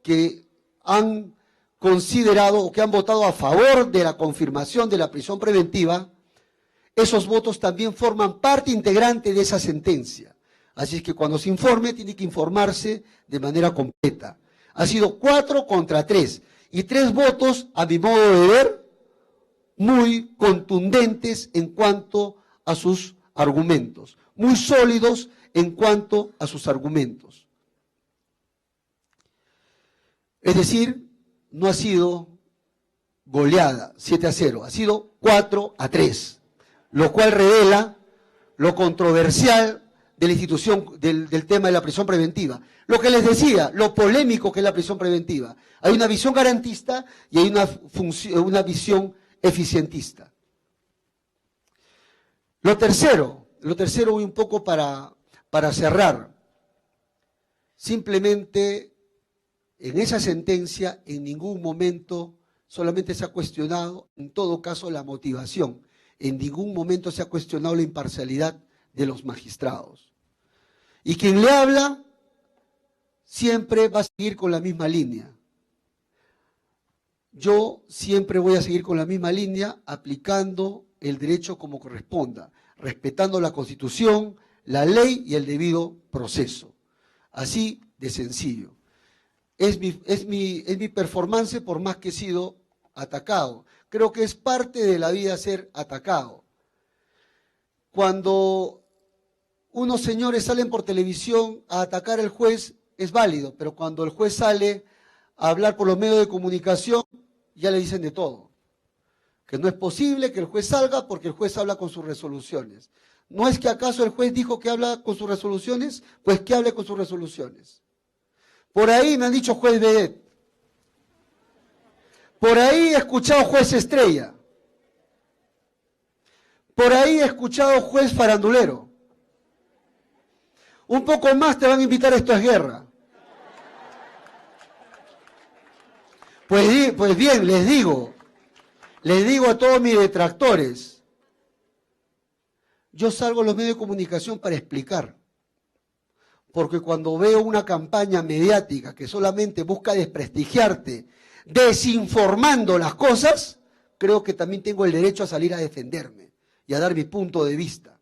Speaker 1: que han considerado o que han votado a favor de la confirmación de la prisión preventiva, esos votos también forman parte integrante de esa sentencia. Así es que cuando se informe, tiene que informarse de manera completa. Ha sido 4 contra 3, y 3 votos, a mi modo de ver, muy contundentes en cuanto a sus argumentos, muy sólidos en cuanto a sus argumentos. Es decir, no ha sido goleada 7-0, ha sido 4-3, lo cual revela lo controversial de la institución, del tema de la prisión preventiva. Lo que les decía, lo polémico que es la prisión preventiva. Hay una visión garantista y hay una visión eficientista. Lo tercero voy un poco para cerrar. Simplemente, en esa sentencia, en ningún momento solamente se ha cuestionado, en todo caso, la motivación. En ningún momento se ha cuestionado la imparcialidad de los magistrados. Y quien le habla siempre va a seguir con la misma línea. Yo siempre voy a seguir con la misma línea, aplicando el derecho como corresponda, respetando la Constitución, la ley y el debido proceso. Así de sencillo. Es mi performance por más que he sido atacado. Creo que es parte de la vida ser atacado. Cuando unos señores salen por televisión a atacar al juez, es válido, pero cuando el juez sale a hablar por los medios de comunicación, ya le dicen de todo. Que no es posible que el juez salga porque el juez habla con sus resoluciones. ¿No es que acaso el juez dijo que habla con sus resoluciones? Pues que hable con sus resoluciones. Por ahí me han dicho juez vedette. Por ahí he escuchado juez estrella. Por ahí he escuchado juez farandulero. Un poco más te van a invitar a Esto es Guerra. Pues bien, les digo a todos mis detractores, yo salgo a los medios de comunicación para explicar, porque cuando veo una campaña mediática que solamente busca desprestigiarte, desinformando las cosas, creo que también tengo el derecho a salir a defenderme y a dar mi punto de vista.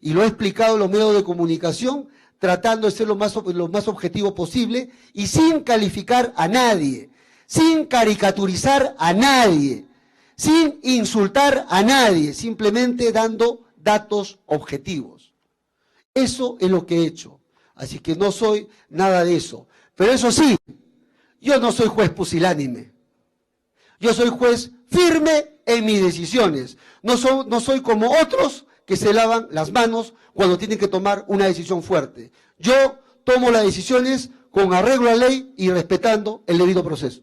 Speaker 1: Y lo he explicado en los medios de comunicación, tratando de ser lo más objetivo posible y sin calificar a nadie, sin caricaturizar a nadie, sin insultar a nadie, simplemente dando datos objetivos. Eso es lo que he hecho. Así que no soy nada de eso. Pero eso sí, yo no soy juez pusilánime. Yo soy juez firme en mis decisiones. No soy como otros que se lavan las manos cuando tienen que tomar una decisión fuerte. Yo tomo las decisiones con arreglo a la ley y respetando el debido proceso.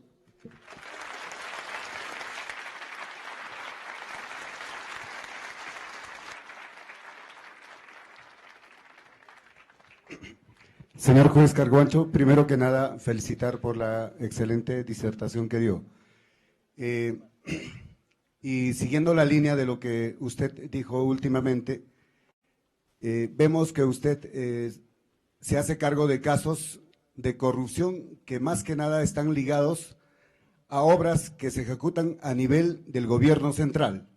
Speaker 6: Señor juez Carguancho, primero que nada, felicitar por la excelente disertación que dio. Y siguiendo la línea de lo que usted dijo últimamente, vemos que usted se hace cargo de casos de corrupción que más que nada están ligados a obras que se ejecutan a nivel del gobierno central.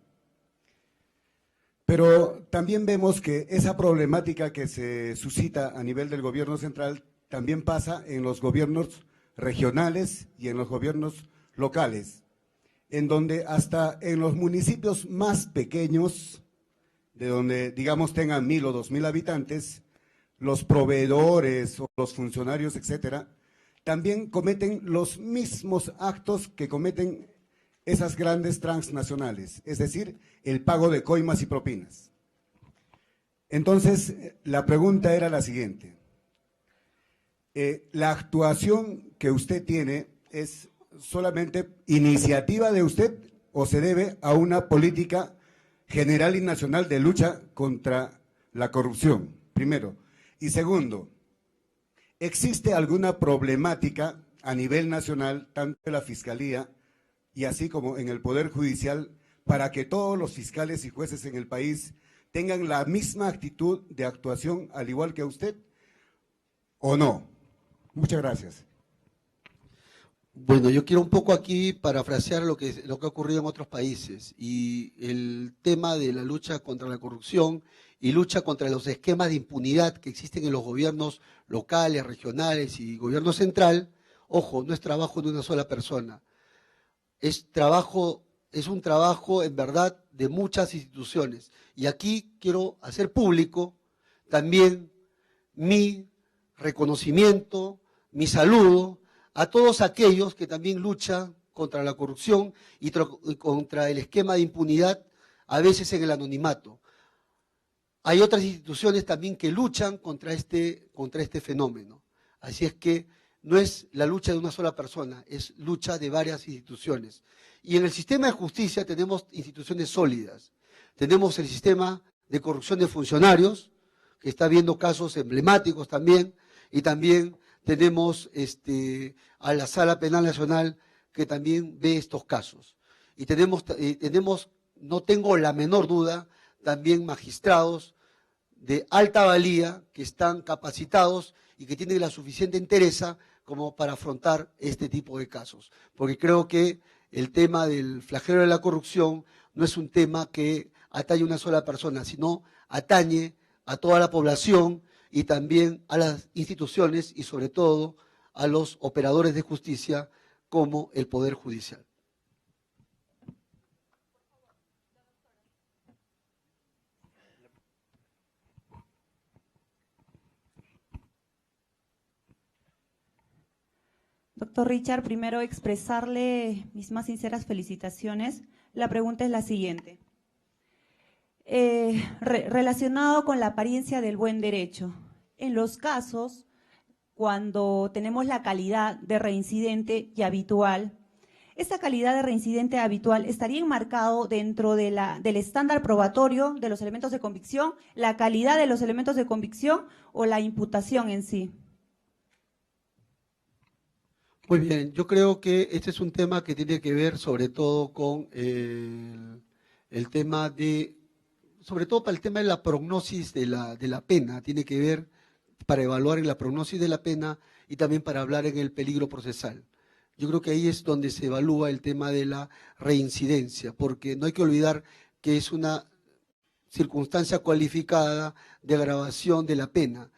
Speaker 6: Pero también vemos que esa problemática que se suscita a nivel del gobierno central también pasa en los gobiernos regionales y en los gobiernos locales, en donde hasta en los municipios más pequeños, de donde digamos tengan 1,000 o 2,000 habitantes, los proveedores o los funcionarios, etcétera, también cometen los mismos actos que cometen esas grandes transnacionales, es decir, el pago de coimas y propinas. Entonces, la pregunta era la siguiente. ¿La actuación que usted tiene es solamente iniciativa de usted o se debe a una política general y nacional de lucha contra la corrupción? Primero. Y segundo, ¿existe alguna problemática a nivel nacional, tanto de la Fiscalía y así como en el Poder Judicial, para que todos los fiscales y jueces en el país tengan la misma actitud de actuación al igual que usted, o no? Muchas gracias.
Speaker 1: Bueno, yo quiero un poco aquí parafrasear lo que ha ocurrido en otros países y el tema de la lucha contra la corrupción y lucha contra los esquemas de impunidad que existen en los gobiernos locales, regionales y gobierno central. Ojo, no es trabajo de una sola persona. Es un trabajo en verdad de muchas instituciones. Y aquí quiero hacer público también mi reconocimiento, mi saludo a todos aquellos que también luchan contra la corrupción y contra el esquema de impunidad, a veces en el anonimato. Hay otras instituciones también que luchan contra este fenómeno. Así es que no es la lucha de una sola persona, es lucha de varias instituciones. Y en el sistema de justicia tenemos instituciones sólidas. Tenemos el sistema de corrupción de funcionarios, que está viendo casos emblemáticos también, y también tenemos a la Sala Penal Nacional, que también ve estos casos. Y tenemos, no tengo la menor duda, también magistrados de alta valía que están capacitados y que tienen la suficiente entereza como para afrontar este tipo de casos. Porque creo que el tema del flagelo de la corrupción no es un tema que atañe a una sola persona, sino atañe a toda la población y también a las instituciones y sobre todo a los operadores de justicia como el Poder Judicial.
Speaker 7: Doctor Richard, primero expresarle mis más sinceras felicitaciones. La pregunta es la siguiente. Relacionado con la apariencia del buen derecho, en los casos cuando tenemos la calidad de reincidente y habitual, ¿esa calidad de reincidente habitual estaría enmarcado dentro de del estándar probatorio de los elementos de convicción, la calidad de los elementos de convicción o la imputación en sí?
Speaker 1: Muy bien, yo creo que este es un tema que tiene que ver sobre todo con el tema de, sobre todo para el tema de la prognosis de la pena, tiene que ver para evaluar en la prognosis de la pena y también para hablar en el peligro procesal. Yo creo que ahí es donde se evalúa el tema de la reincidencia, porque no hay que olvidar que es una circunstancia cualificada de agravación de la pena.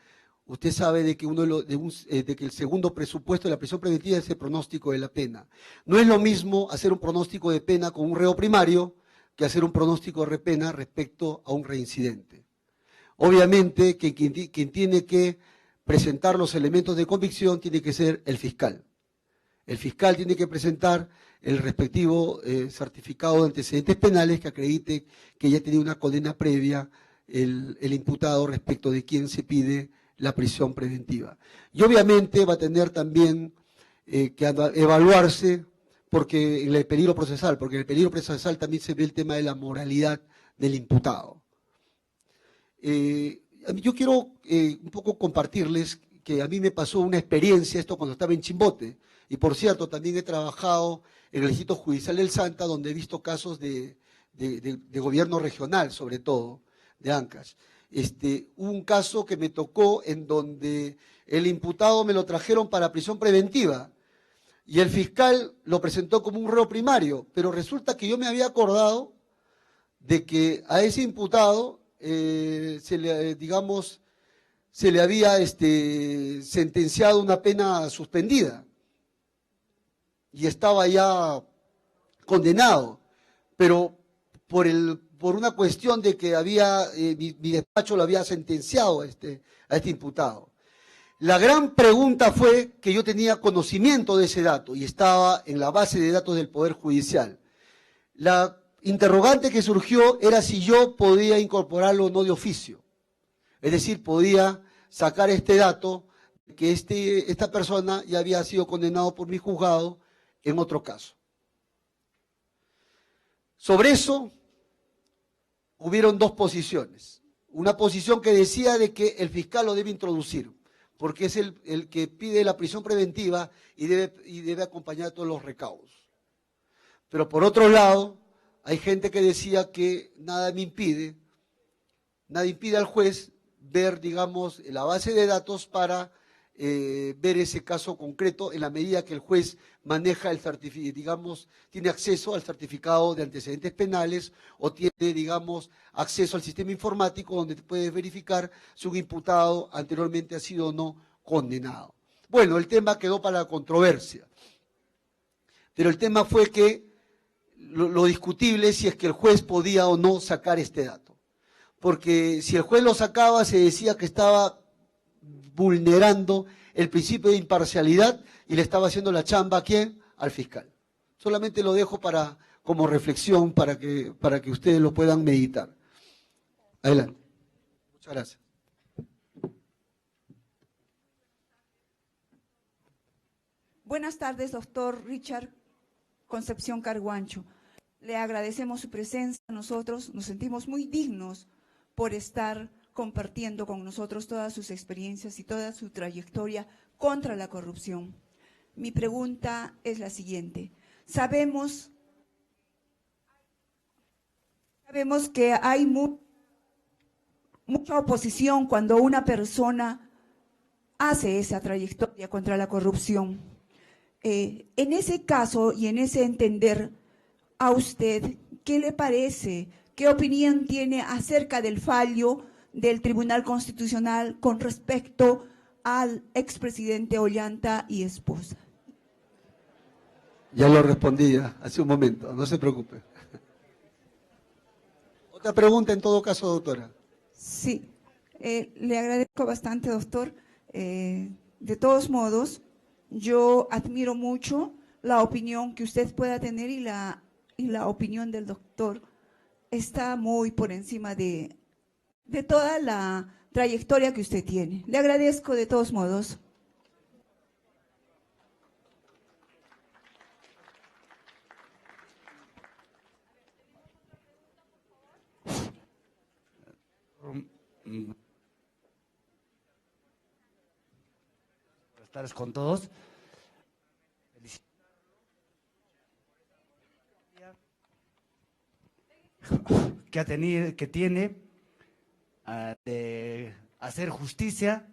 Speaker 1: Usted sabe de que, de que el segundo presupuesto de la prisión preventiva es el pronóstico de la pena. No es lo mismo hacer un pronóstico de pena con un reo primario que hacer un pronóstico de pena respecto a un reincidente. Obviamente que quien tiene que presentar los elementos de convicción tiene que ser el fiscal. El fiscal tiene que presentar el respectivo certificado de antecedentes penales que acredite que ya tenía una condena previa el imputado respecto de quién se pide la prisión preventiva. Y obviamente va a tener también que evaluarse porque en el peligro procesal, porque en el peligro procesal también se ve el tema de la moralidad del imputado. Yo quiero un poco compartirles que a mí me pasó una experiencia, esto cuando estaba en Chimbote, y por cierto también he trabajado en el Distrito Judicial del Santa, donde he visto casos de gobierno regional, sobre todo, de Ancash. Hubo un caso que me tocó en donde el imputado me lo trajeron para prisión preventiva y el fiscal lo presentó como un reo primario, pero resulta que yo me había acordado de que a ese imputado se le había sentenciado una pena suspendida y estaba ya condenado, pero por una cuestión de que mi despacho lo había sentenciado a este imputado. La gran pregunta fue que yo tenía conocimiento de ese dato y estaba en la base de datos del Poder Judicial. La interrogante que surgió era si yo podía incorporarlo o no de oficio. Es decir, podía sacar este dato que esta persona ya había sido condenado por mi juzgado en otro caso. Sobre eso hubieron dos posiciones. Una posición que decía de que el fiscal lo debe introducir, porque es el que pide la prisión preventiva y debe acompañar todos los recaudos. Pero por otro lado, hay gente que decía que nada impide al juez ver, digamos, la base de datos para ver ese caso concreto en la medida que el juez maneja tiene acceso al certificado de antecedentes penales o tiene, digamos, acceso al sistema informático donde puede verificar si un imputado anteriormente ha sido o no condenado. Bueno, el tema quedó para la controversia, pero el tema fue que lo discutible es si es que el juez podía o no sacar este dato, porque si el juez lo sacaba se decía que estaba vulnerando el principio de imparcialidad y le estaba haciendo la chamba ¿a quién? Al fiscal. Solamente lo dejo como reflexión para que ustedes lo puedan meditar. Adelante. Muchas gracias.
Speaker 8: Buenas tardes, doctor Richard Concepción Carguancho. Le agradecemos su presencia. Nosotros nos sentimos muy dignos por estar compartiendo con nosotros todas sus experiencias y toda su trayectoria contra la corrupción. Mi pregunta es la siguiente. Sabemos que hay mucha oposición cuando una persona hace esa trayectoria contra la corrupción. En ese caso y en ese entender, a usted, ¿qué le parece? ¿Qué opinión tiene acerca del fallo del Tribunal Constitucional con respecto al expresidente Ollanta y esposa?
Speaker 1: Ya lo respondí hace un momento, no se preocupe. Otra pregunta en todo caso, doctora.
Speaker 8: Sí, le agradezco bastante, doctor. De todos modos, yo admiro mucho la opinión que usted pueda tener y la opinión del doctor está muy por encima de toda la trayectoria que usted tiene. Le agradezco de todos modos.
Speaker 9: Buenas tardes con todos. Que tiene de hacer justicia.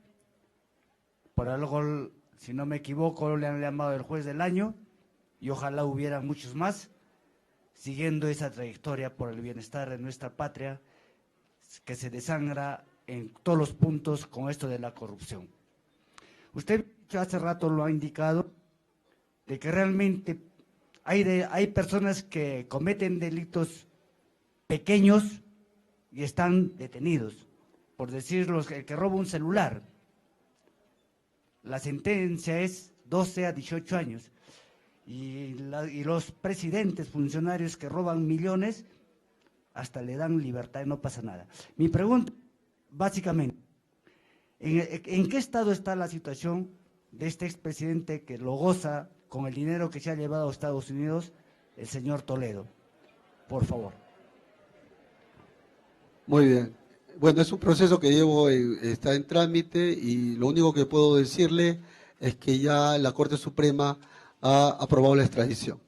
Speaker 9: Por algo, si no me equivoco, le han llamado el juez del año y ojalá hubiera muchos más siguiendo esa trayectoria por el bienestar de nuestra patria que se desangra en todos los puntos con esto de la corrupción. Usted hace rato lo ha indicado de que realmente hay personas que cometen delitos pequeños y están detenidos. Por decirlo, el que roba un celular, la sentencia es 12 a 18 años. Y los presidentes, funcionarios que roban millones, hasta le dan libertad y no pasa nada. Mi pregunta, básicamente, ¿en qué estado está la situación de este expresidente que lo goza con el dinero que se ha llevado a Estados Unidos, el señor Toledo? Por favor.
Speaker 1: Muy bien. Bueno, es un proceso que está en trámite y lo único que puedo decirle es que ya la Corte Suprema ha aprobado la extradición.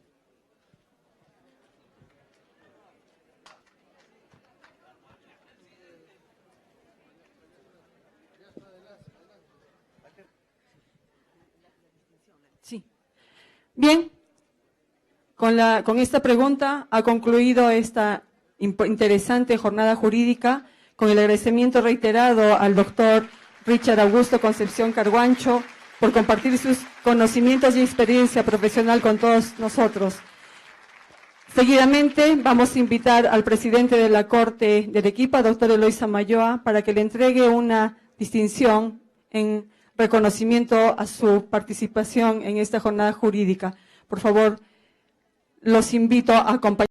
Speaker 2: Sí. Bien, con esta pregunta ha concluido esta interesante jornada jurídica, con el agradecimiento reiterado al doctor Richard Augusto Concepción Carguancho por compartir sus conocimientos y experiencia profesional con todos nosotros. Seguidamente vamos a invitar al presidente de la Corte de Arequipa, doctor Eloy Samayoa, para que le entregue una distinción en reconocimiento a su participación en esta jornada jurídica. Por favor, los invito a acompañar.